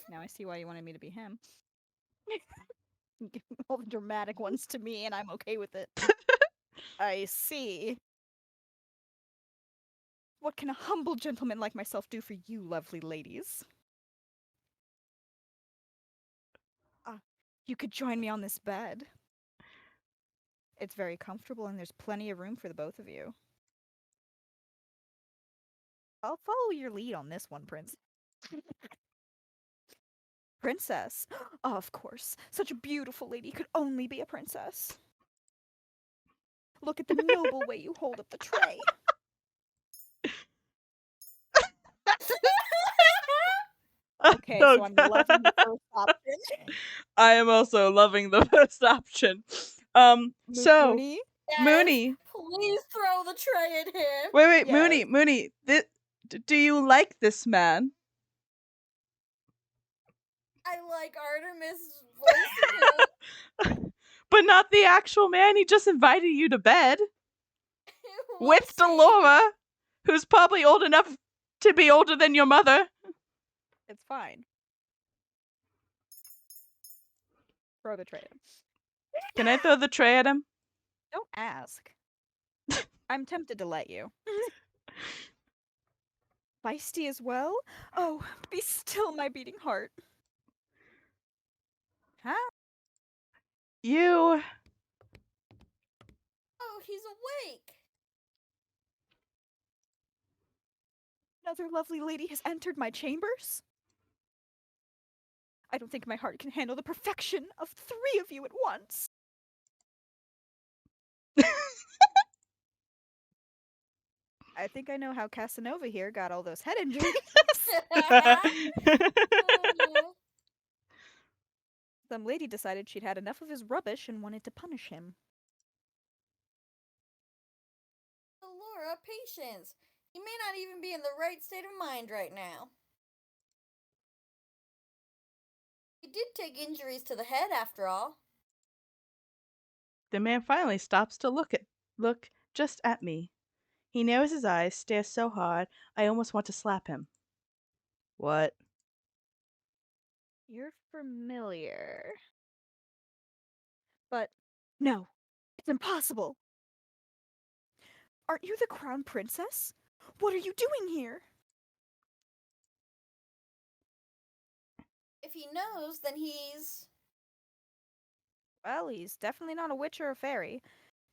Speaker 2: Now I see why you wanted me to be him. Give all the dramatic ones to me and I'm okay with it. I see. What can a humble gentleman like myself do for you, lovely ladies? You could join me on this bed. It's very comfortable and there's plenty of room for the both of you. I'll follow your lead on this one, Prince. Princess? Of course. Such a beautiful lady could only be a princess. Look at the noble way you hold up the tray. Okay, so I'm loving the first option.
Speaker 1: I am also loving the first option. So
Speaker 2: Mooney?
Speaker 3: Yes.
Speaker 1: Mooney,
Speaker 3: Please throw the tray at him.
Speaker 1: wait,
Speaker 2: Yes.
Speaker 1: Mooney. Do you like this man?
Speaker 3: I like Artemis voicing him.
Speaker 1: But not the actual man. He just invited you to bed with
Speaker 3: Whoopsie.
Speaker 1: Delora, who's probably old enough to be older than your mother.
Speaker 2: It's fine. Throw the tray at him.
Speaker 1: Can I throw the tray at him?
Speaker 2: Don't ask. I'm tempted to let you. Feisty as well? Oh, be still, my beating heart. Huh?
Speaker 1: You.
Speaker 3: Oh, he's awake.
Speaker 2: Another lovely lady has entered my chambers? I don't think my heart can handle the perfection of 3 of you at once. I think I know how Casanova here got all those head injuries. Some lady decided she'd had enough of his rubbish and wanted to punish him.
Speaker 3: Laura, patience. He may not even be in the right state of mind right now. He did take injuries to the head after all.
Speaker 1: The man finally stops to look just at me. He narrows his eyes, stares so hard, I almost want to slap him. What?
Speaker 2: You're familiar. But no, it's impossible. Aren't you the crown princess? What are you doing here?
Speaker 3: If he knows, then he's...
Speaker 2: Well, he's definitely not a witch or a fairy.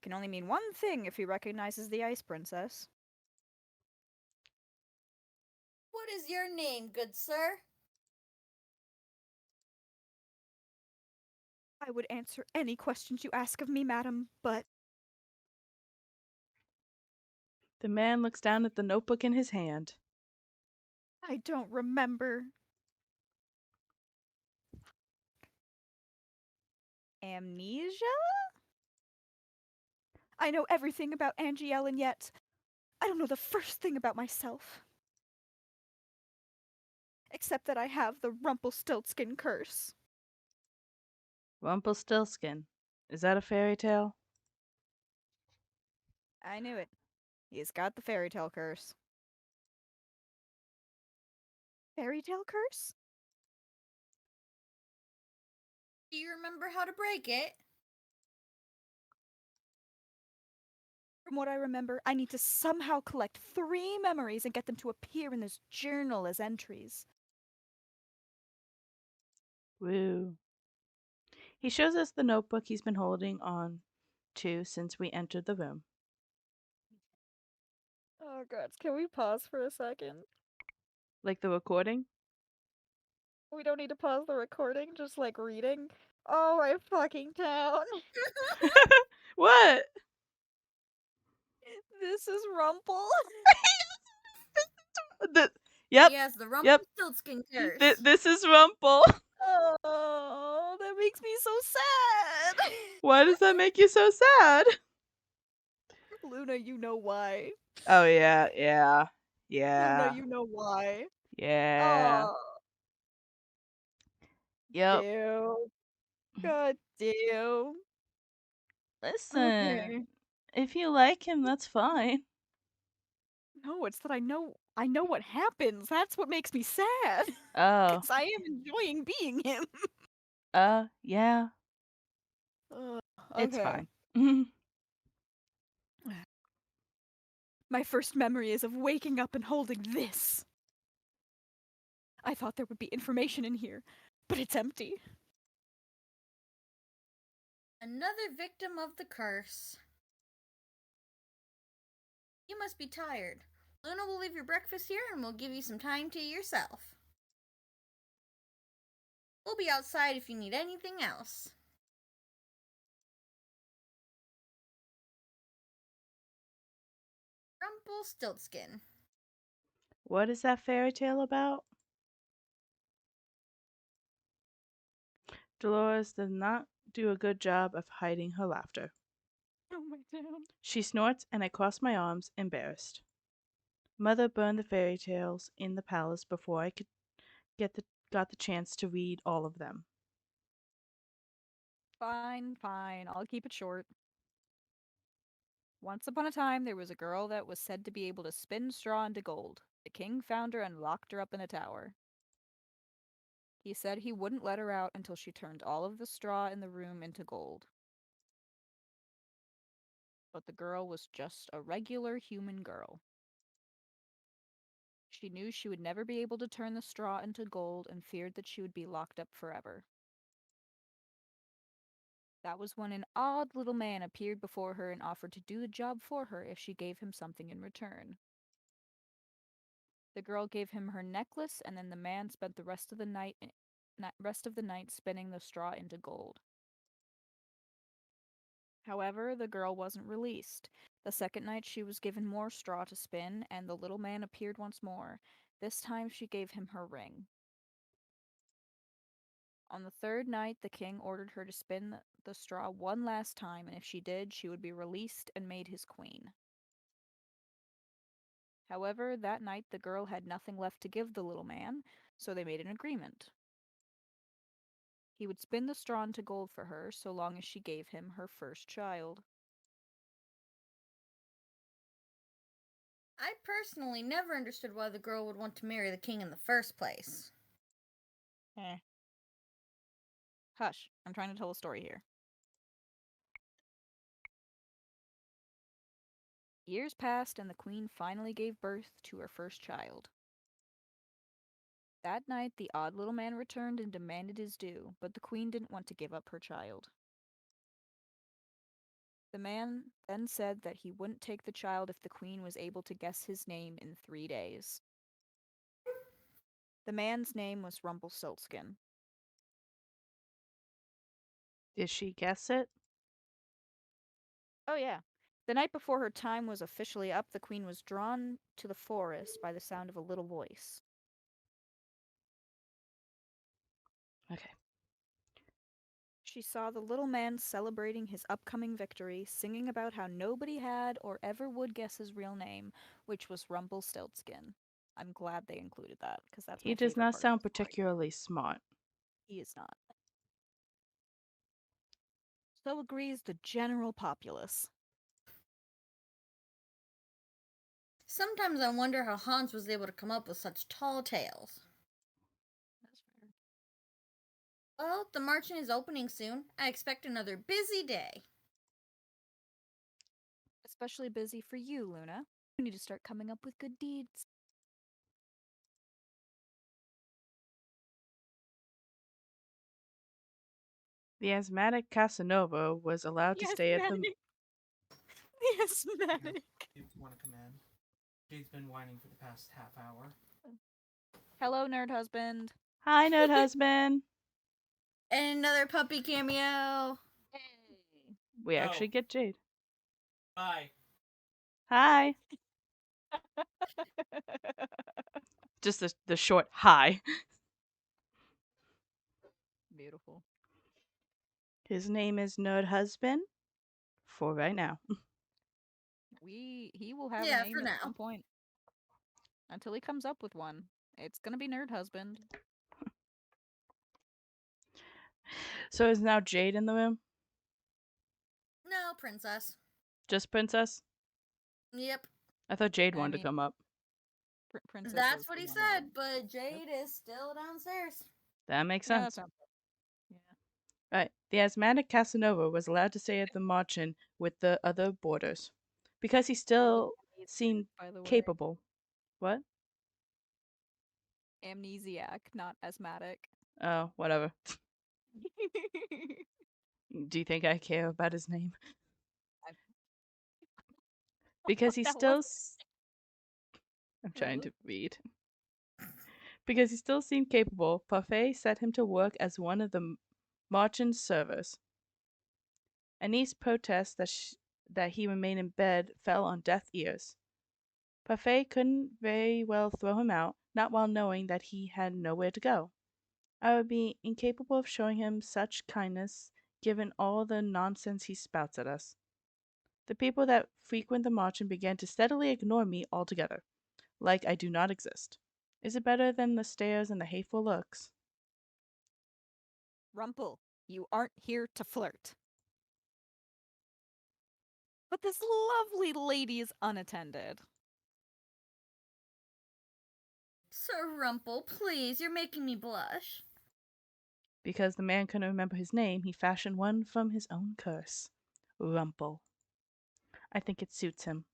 Speaker 2: Can only mean one thing if he recognizes the ice princess.
Speaker 3: What is your name, good sir?
Speaker 2: I would answer any questions you ask of me, madam, but
Speaker 1: The man looks down at the notebook in his hand.
Speaker 2: I don't remember. Amnesia? I know everything about Angielle and yet I don't know the first thing about myself, except that I have the Rumpelstiltskin curse.
Speaker 1: Rumpelstiltskin. Is that a fairy tale?
Speaker 2: I knew it. He's got the fairy tale curse. Fairy tale curse?
Speaker 3: Do you remember how to break it?
Speaker 2: From what I remember, I need to somehow collect 3 memories and get them to appear in this journal as entries.
Speaker 1: Woo. He shows us the notebook he's been holding on to since we entered the room.
Speaker 2: Oh god, can we pause for a second?
Speaker 1: Like the recording?
Speaker 2: We don't need to pause the recording, just like reading. Oh my fucking town.
Speaker 1: What?
Speaker 2: This is Rumple.
Speaker 1: The, yep,
Speaker 3: He has the
Speaker 1: yep.
Speaker 3: Rumpelstiltskin curse.
Speaker 1: This is Rumple.
Speaker 2: Oh, that makes me so sad.
Speaker 1: Why does that make you so sad?
Speaker 2: Luna, you know why.
Speaker 1: Oh, yeah, yeah,
Speaker 2: Luna,
Speaker 1: yeah,
Speaker 2: you know why.
Speaker 1: yeah.
Speaker 2: Oh,
Speaker 1: Yep.
Speaker 2: damn. God damn.
Speaker 1: Listen,
Speaker 2: Okay.
Speaker 1: if you like him, that's fine.
Speaker 2: No, it's that I know what happens. That's what makes me sad.
Speaker 1: Oh,
Speaker 2: Cuz I am enjoying being him.
Speaker 1: yeah,
Speaker 2: Ugh,
Speaker 1: it's
Speaker 2: okay.
Speaker 1: fine.
Speaker 2: My first memory is of waking up and holding this. I thought there would be information in here, but it's empty.
Speaker 3: Another victim of the curse. You must be tired. Luna will leave your breakfast here and will give you some time to yourself. We'll be outside if you need anything else. Rumpelstiltskin.
Speaker 1: What is that fairy tale about? Dolores does not do a good job of hiding her laughter.
Speaker 2: Oh my god.
Speaker 1: She snorts, and I cross my arms, embarrassed. Mother burned the fairy tales in the palace before I could got the chance to read all of them.
Speaker 2: Fine, fine. I'll keep it short. Once upon a time, there was a girl that was said to be able to spin straw into gold. The king found her and locked her up in a tower. He said he wouldn't let her out until she turned all of the straw in the room into gold. But the girl was just a regular human girl. She knew she would never be able to turn the straw into gold and feared that she would be locked up forever. That was when an odd little man appeared before her and offered to do the job for her if she gave him something in return. The girl gave him her necklace, and then the man spent the rest of the night spinning the straw into gold. However, the girl wasn't released. The second night she was given more straw to spin, and the little man appeared once more. This time she gave him her ring. On the third night, the king ordered her to spin the straw one last time, and if she did, she would be released and made his queen. However, that night the girl had nothing left to give the little man, so they made an agreement. He would spin the straw into gold for her so long as she gave him her first child.
Speaker 3: I personally never understood why the girl would want to marry the king in the first place.
Speaker 2: Eh. Hush, I'm trying to tell a story here. Years passed, and the queen finally gave birth to her first child. That night, the odd little man returned and demanded his due, but the queen didn't want to give up her child. The man then said that he wouldn't take the child if the queen was able to guess his name in 3 days. The man's name was Rumpelstiltskin.
Speaker 1: Did she guess it?
Speaker 2: Oh, yeah. The night before her time was officially up, the queen was drawn to the forest by the sound of a little voice.
Speaker 1: Okay.
Speaker 2: She saw the little man celebrating his upcoming victory, singing about how nobody had or ever would guess his real name, which was Rumpelstiltskin. I'm glad they included that because that's
Speaker 1: He
Speaker 2: my
Speaker 1: does
Speaker 2: favorite
Speaker 1: not
Speaker 2: part of
Speaker 1: sound
Speaker 2: the story.
Speaker 1: particularly smart.
Speaker 2: He is not. So agrees the general populace.
Speaker 3: Sometimes I wonder how Hans was able to come up with such tall tales.
Speaker 2: That's fair.
Speaker 3: Well, the marching is opening soon. I expect another busy day.
Speaker 2: Especially busy for you, Luna. You need to start coming up with good deeds.
Speaker 1: The asthmatic Casanova was allowed to
Speaker 2: Yes,
Speaker 1: stay at the.
Speaker 2: Manic. Yes, Manic.
Speaker 4: If you want to come in. Jade's been whining for the past half hour.
Speaker 2: Hello, nerd husband.
Speaker 1: Hi, nerd husband.
Speaker 3: And another puppy cameo.
Speaker 2: Hey.
Speaker 1: We
Speaker 4: Oh.
Speaker 1: actually get Jade.
Speaker 4: Bye.
Speaker 1: Hi. Just the short hi.
Speaker 2: Beautiful.
Speaker 1: His name is Nerd Husband. For right now.
Speaker 2: He will have a
Speaker 3: Yeah, for
Speaker 2: name at some
Speaker 3: now.
Speaker 2: point. Until he comes up with one. It's gonna be Nerd Husband.
Speaker 1: So is now Jade in the room?
Speaker 3: No, princess.
Speaker 1: Just Princess?
Speaker 3: Yep.
Speaker 1: I thought Jade
Speaker 2: I
Speaker 1: wanted to
Speaker 2: mean,
Speaker 1: come up.
Speaker 2: Princess
Speaker 3: That's
Speaker 2: was
Speaker 3: what
Speaker 2: the
Speaker 3: he
Speaker 2: one that
Speaker 3: said,
Speaker 2: would.
Speaker 3: but Jade is still downstairs.
Speaker 1: That makes
Speaker 2: Yeah, that
Speaker 1: sense.
Speaker 2: sounds. Yeah.
Speaker 1: Right. The asthmatic Casanova was allowed to stay at the Marchen with the other boarders. Because he still seemed
Speaker 2: By the way,
Speaker 1: capable. What?
Speaker 2: amnesiac, not asthmatic.
Speaker 1: Oh, whatever. Do you think I care about his name?
Speaker 2: I-
Speaker 1: Because he
Speaker 2: that
Speaker 1: still.
Speaker 2: was.
Speaker 1: I'm trying to read. Because he still seemed capable, Parfait set him to work as one of the Marchen servers. Annie's protest that he remain in bed fell on deaf ears. Parfait couldn't very well throw him out, not while knowing that he had nowhere to go. I would be incapable of showing him such kindness, given all the nonsense he spouts at us. The people that frequent the Marchen began to steadily ignore me altogether, like I do not exist. Is it better than the stares and the hateful looks?
Speaker 2: Rumple, you aren't here to flirt. But this lovely lady is unattended.
Speaker 3: Sir Rumple, please, you're making me blush.
Speaker 1: Because the man couldn't remember his name, he fashioned one from his own curse. Rumple. I think it suits him.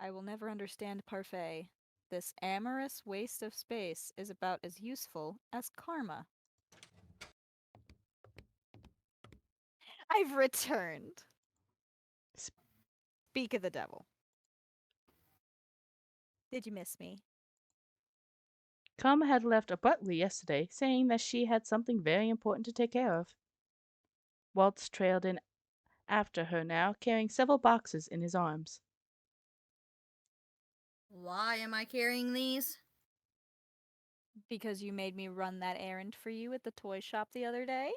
Speaker 2: I will never understand Parfait. This amorous waste of space is about as useful as karma. I've returned. Speak of the devil. Did you miss me?
Speaker 1: Karma had left abruptly yesterday, saying that she had something very important to take care of. Waltz trailed in after her now, carrying several boxes in his arms.
Speaker 3: Why am I carrying these?
Speaker 2: Because you made me run that errand for you at the toy shop the other day?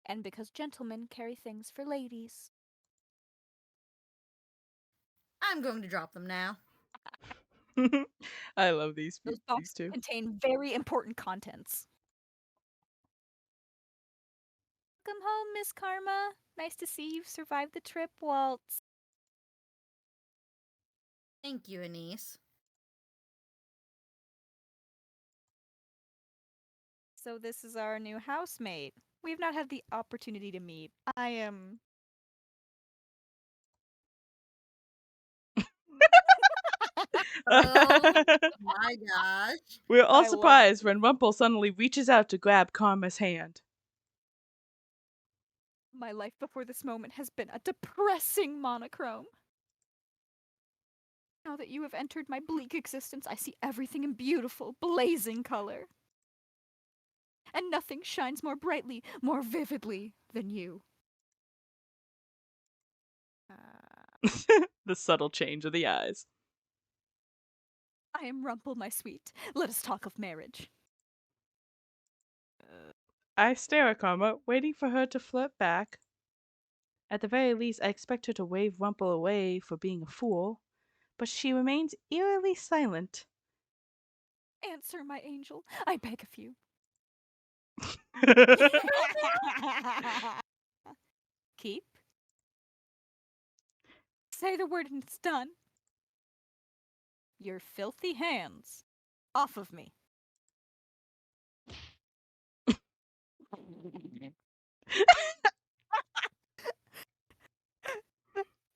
Speaker 2: And because gentlemen carry things for ladies.
Speaker 3: I'm going to drop them now.
Speaker 1: I love these
Speaker 2: Those
Speaker 1: these
Speaker 2: boxes
Speaker 1: two.
Speaker 2: contain very important contents. Welcome home, Miss Karma. Nice to see you've survived the trip, Waltz.
Speaker 3: Thank you, Anise.
Speaker 2: So this is our new housemate. We've not had the opportunity to meet. I am.
Speaker 3: Oh my gosh.
Speaker 1: We're all
Speaker 2: I love
Speaker 1: surprised when Rumple suddenly reaches out to grab Karma's hand.
Speaker 2: my life before this moment has been a depressing monochrome. Now that you have entered my bleak existence, I see everything in beautiful, blazing color. And nothing shines more brightly, more vividly than you.
Speaker 1: The subtle change of the eyes.
Speaker 2: I am Rumple, my sweet. Let us talk of marriage.
Speaker 1: I stare at Karma, waiting for her to flirt back. At the very least, I expect her to wave Rumple away for being a fool, but she remains eerily silent.
Speaker 2: Answer, my angel. I beg of you. Keep. Say the word and it's done. Your filthy hands off of me.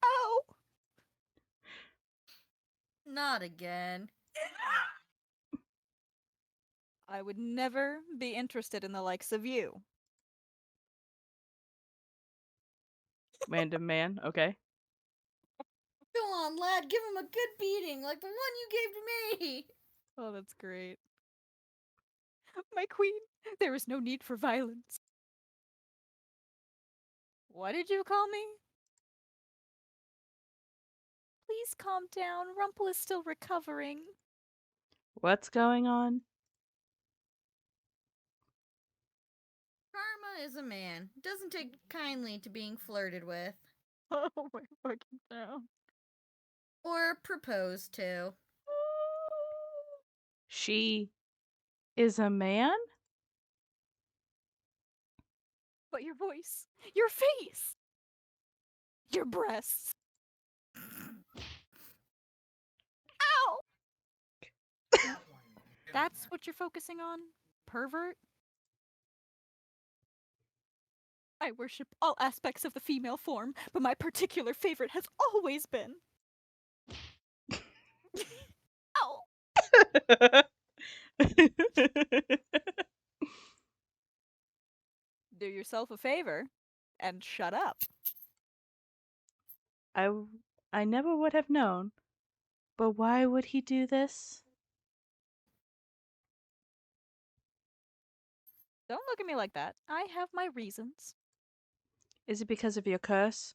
Speaker 2: Ow!
Speaker 3: Not again.
Speaker 2: I would never be interested in the likes of you.
Speaker 1: Random man, okay.
Speaker 3: Go on, lad, give him a good beating like the one you gave to me.
Speaker 2: Oh, that's great. My queen, there is no need for violence. What did you call me? Please calm down. Rumple is still recovering.
Speaker 1: What's going on?
Speaker 3: Karma is a man. Doesn't take kindly to being flirted with.
Speaker 2: Oh my fucking god.
Speaker 3: Or proposed to.
Speaker 1: She is a man?
Speaker 2: But your voice, your face, your breasts. Ow! That's what you're focusing on? Pervert? I worship all aspects of the female form, but my particular favorite has always been. Ow! Do yourself a favor and shut up.
Speaker 1: I, I never would have known. But why would he do this?
Speaker 2: Don't look at me like that. I have my reasons.
Speaker 1: Is it because of your curse?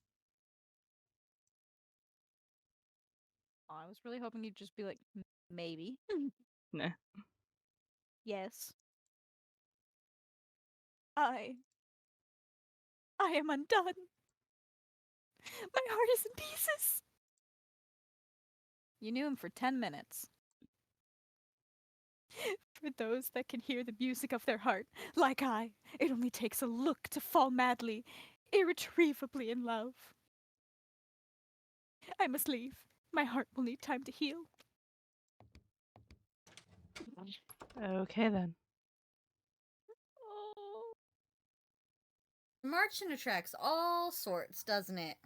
Speaker 2: I was really hoping you'd just be like, maybe.
Speaker 1: Nah.
Speaker 2: Yes. I am undone. My heart is in pieces. You knew him for 10 minutes. For those that can hear the music of their heart, like I, it only takes a look to fall madly, irretrievably in love. I must leave. My heart will need time to heal.
Speaker 1: Okay then.
Speaker 2: Oh.
Speaker 3: Marching attracts all sorts, doesn't it?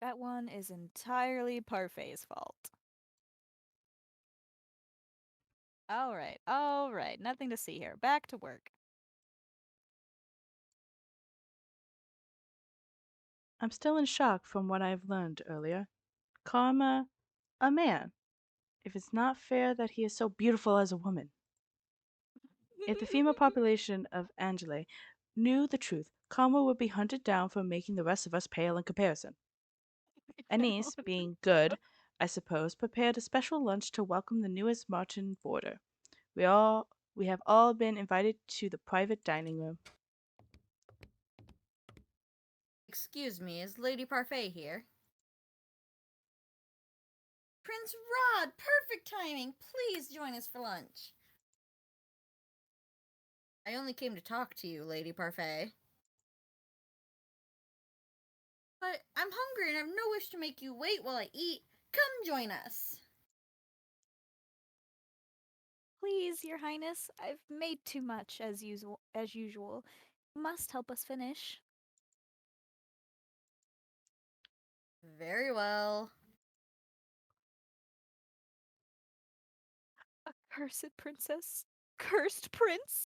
Speaker 2: That one is entirely Parfai's fault. All right. Nothing to see here. Back to work.
Speaker 1: I'm still in shock from what I've learned earlier. Karma, a man. If it's not fair that he is so beautiful as a woman. If the female population of Angielle knew the truth, Karma would be hunted down for making the rest of us pale in comparison. Anise, being good, I suppose, prepared a special lunch to welcome the newest Martin boarder. We have all been invited to the private dining room.
Speaker 3: Excuse me, is Lady Parfait here? Prince Rod, perfect timing. Please join us for lunch. I only came to talk to you, Lady Parfait. But I'm hungry and I have no wish to make you wait while I eat. Come join us.
Speaker 2: Please, Your Highness, I've made too much as usual. You must help us finish.
Speaker 3: Very well.
Speaker 2: A cursed princess? Cursed prince?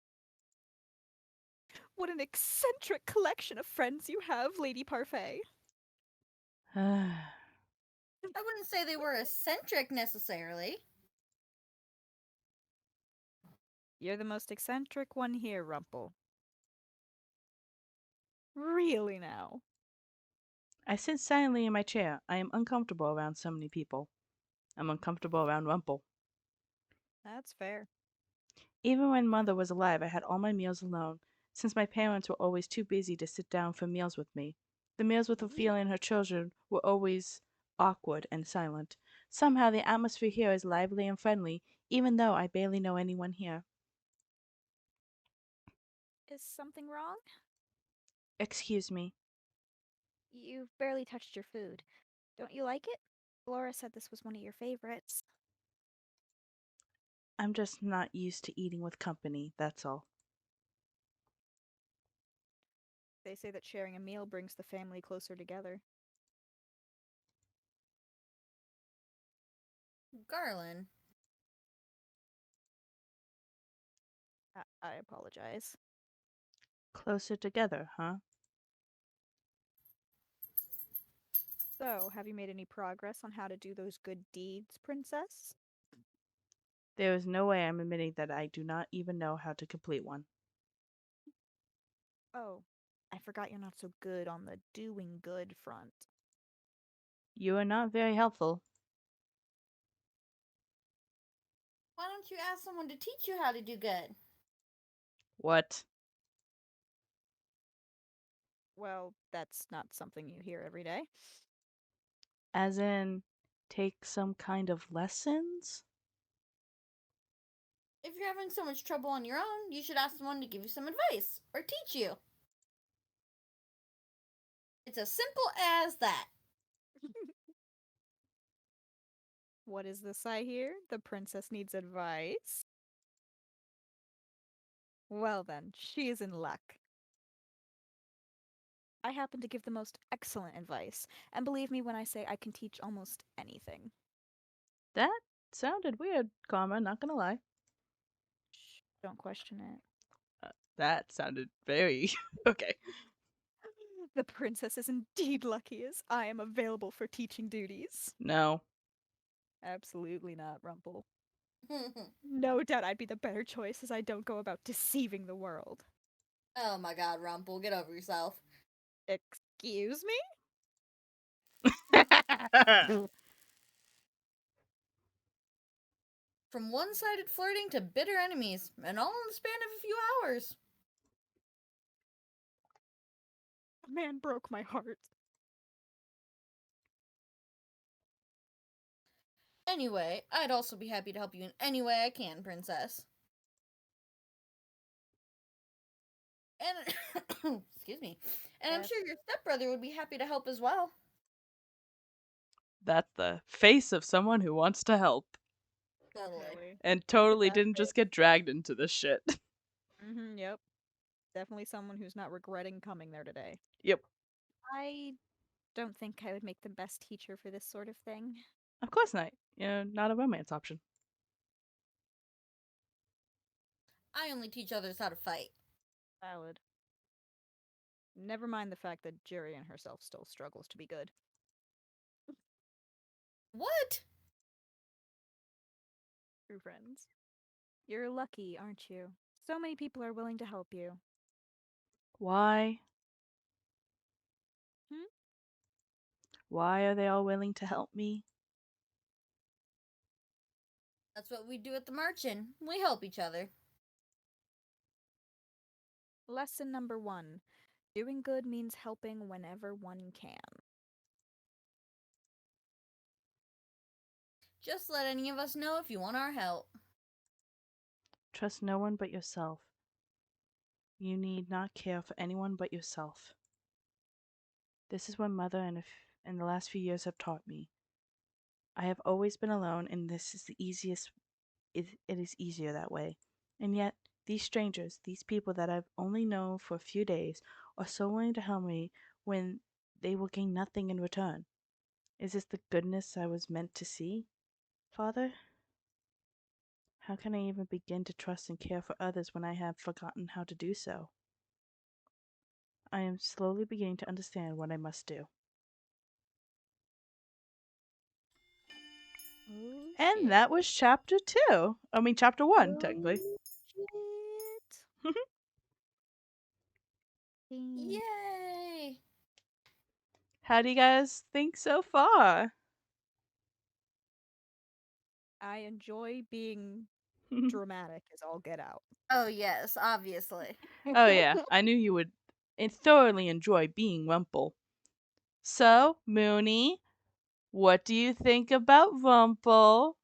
Speaker 2: What an eccentric collection of friends you have, Lady Parfait.
Speaker 3: I wouldn't say they were eccentric necessarily.
Speaker 2: You're the most eccentric one here, Rumple. Really now?
Speaker 1: I sit silently in my chair. I am uncomfortable around so many people. I'm uncomfortable around Rumple.
Speaker 2: That's fair.
Speaker 1: Even when mother was alive, I had all my meals alone, since my parents were always too busy to sit down for meals with me. The meals with Ophelia and her children were always awkward and silent. Somehow the atmosphere here is lively and friendly, even though I barely know anyone here.
Speaker 2: Is something wrong?
Speaker 1: Excuse me.
Speaker 2: You've barely touched your food. Don't you like it? Laura said this was one of your favorites.
Speaker 1: I'm just not used to eating with company, that's all.
Speaker 2: They say that sharing a meal brings the family closer together.
Speaker 3: Garland.
Speaker 2: I apologize.
Speaker 1: Closer together, huh?
Speaker 2: So, have you made any progress on how to do those good deeds, Princess?
Speaker 1: There is no way I'm admitting that I do not even know how to complete one.
Speaker 2: Oh, I forgot you're not so good on the doing good front.
Speaker 1: You are not very helpful.
Speaker 3: Why don't you ask someone to teach you how to do good?
Speaker 1: What?
Speaker 2: Well, that's not something you hear every day.
Speaker 1: As in, take some kind of lessons?
Speaker 3: If you're having so much trouble on your own, you should ask someone to give you some advice or teach you. It's as simple as that.
Speaker 2: What is this I hear? The princess needs advice? Well then, she is in luck. I happen to give the most excellent advice, and believe me when I say I can teach almost anything.
Speaker 1: That sounded weird, Karma, not gonna lie.
Speaker 2: Shh, don't question it.
Speaker 1: That sounded very. Okay.
Speaker 2: The princess is indeed lucky as I am available for teaching duties.
Speaker 1: No.
Speaker 2: Absolutely not, Rumple. No doubt I'd be the better choice as I don't go about deceiving the world.
Speaker 3: Oh my god, Rumpel, get over yourself.
Speaker 2: Excuse me?
Speaker 3: From one sided flirting to bitter enemies, and all in the span of a few hours.
Speaker 2: A man broke my heart.
Speaker 3: Anyway, I'd also be happy to help you in any way I can, Princess. And excuse me. And I'm
Speaker 2: Yes.
Speaker 3: sure your stepbrother would be happy to help as well.
Speaker 1: That's the face of someone who wants to help
Speaker 3: Totally.
Speaker 2: Definitely.
Speaker 1: and
Speaker 2: Look at
Speaker 1: totally
Speaker 2: that
Speaker 1: didn't just get dragged into this shit.
Speaker 2: Yep. Definitely someone who's not regretting coming there today.
Speaker 1: Yep.
Speaker 2: I don't think I would make the best teacher for this sort of thing.
Speaker 1: Of course not. You're not a romance option.
Speaker 3: I only teach others how to fight.
Speaker 2: Valid. Never mind the fact that Jurian herself still struggles to be good.
Speaker 3: What?
Speaker 2: True friends. You're lucky, aren't you? So many people are willing to help you.
Speaker 1: Why?
Speaker 2: Hmm?
Speaker 1: Why are they all willing to help me?
Speaker 3: That's what we do at the Marchin. We help each other.
Speaker 2: Lesson number 1. Doing good means helping whenever one can.
Speaker 3: Just let any of us know if you want our help.
Speaker 1: Trust no one but yourself. You need not care for anyone but yourself. This is what Mother and the last few years have taught me. I have always been alone, and this is the easiest. It is easier that way. And yet, these strangers, these people that I've only known for a few days, are so willing to help me when they will gain nothing in return. Is this the goodness I was meant to see, Father? How can I even begin to trust and care for others when I have forgotten how to do so? I am slowly beginning to understand what I must do.
Speaker 2: Oh
Speaker 1: And
Speaker 2: shit.
Speaker 1: that was chapter 2. I mean, chapter 1, technically.
Speaker 2: Oh shit. Ding.
Speaker 3: Yay!
Speaker 1: How do you guys think so far?
Speaker 2: I enjoy being Dramatic as all get out.
Speaker 3: Oh, yes, obviously.
Speaker 1: Oh yeah, I knew you would thoroughly enjoy being Rumple. So, Mooney, what do you think about Rumple?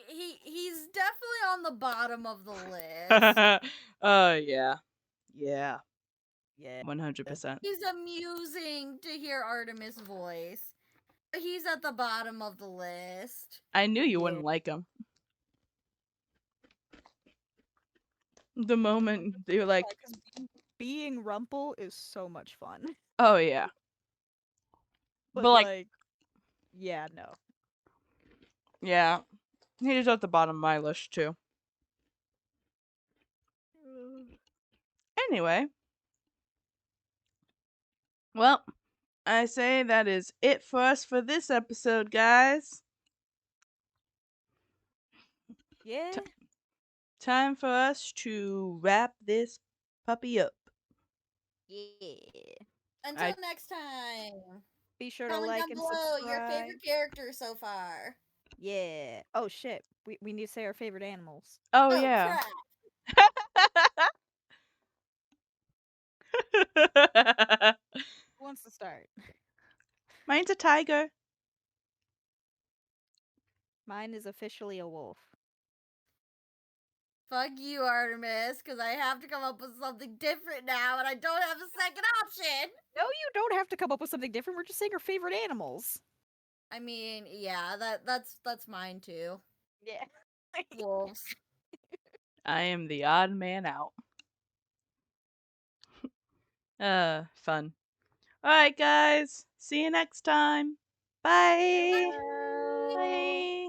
Speaker 3: He's definitely on the bottom of the list.
Speaker 1: Yeah. Yeah,
Speaker 2: Yeah.
Speaker 1: 100%.
Speaker 3: He's amusing to hear Artemis' voice. But he's at the bottom of the list.
Speaker 1: I knew you
Speaker 2: Yeah.
Speaker 1: wouldn't like him. The moment you're like,
Speaker 2: Because being Rumple is so much fun.
Speaker 1: oh yeah.
Speaker 2: But
Speaker 1: But like,
Speaker 2: like, yeah, no.
Speaker 1: yeah, he's at the bottom of my list too. Anyway, well, I say that is it for us for this episode, guys.
Speaker 2: Yeah.
Speaker 1: Time for us to wrap this puppy up.
Speaker 2: Yeah.
Speaker 3: Until
Speaker 1: I
Speaker 3: next time.
Speaker 2: Be sure to
Speaker 3: Comment
Speaker 2: like
Speaker 3: down
Speaker 2: and
Speaker 3: below your
Speaker 2: subscribe.
Speaker 3: favorite character so far.
Speaker 2: Yeah. Oh shit. We need to say our favorite animals.
Speaker 1: oh
Speaker 3: Oh
Speaker 1: yeah.
Speaker 3: crap.
Speaker 2: Who wants to start?
Speaker 1: Mine's a tiger.
Speaker 2: Mine is officially a wolf.
Speaker 3: Fuck you, Artemis, because I have to come up with something different now and I don't have a second option.
Speaker 2: No, you don't have to come up with something different. We're just saying our favorite animals.
Speaker 3: I mean, yeah, that's mine too.
Speaker 2: Yeah.
Speaker 3: Wolves.
Speaker 1: I am the odd man out. Fun. Alright, guys. See you next time. Bye.
Speaker 2: Bye.
Speaker 1: Bye.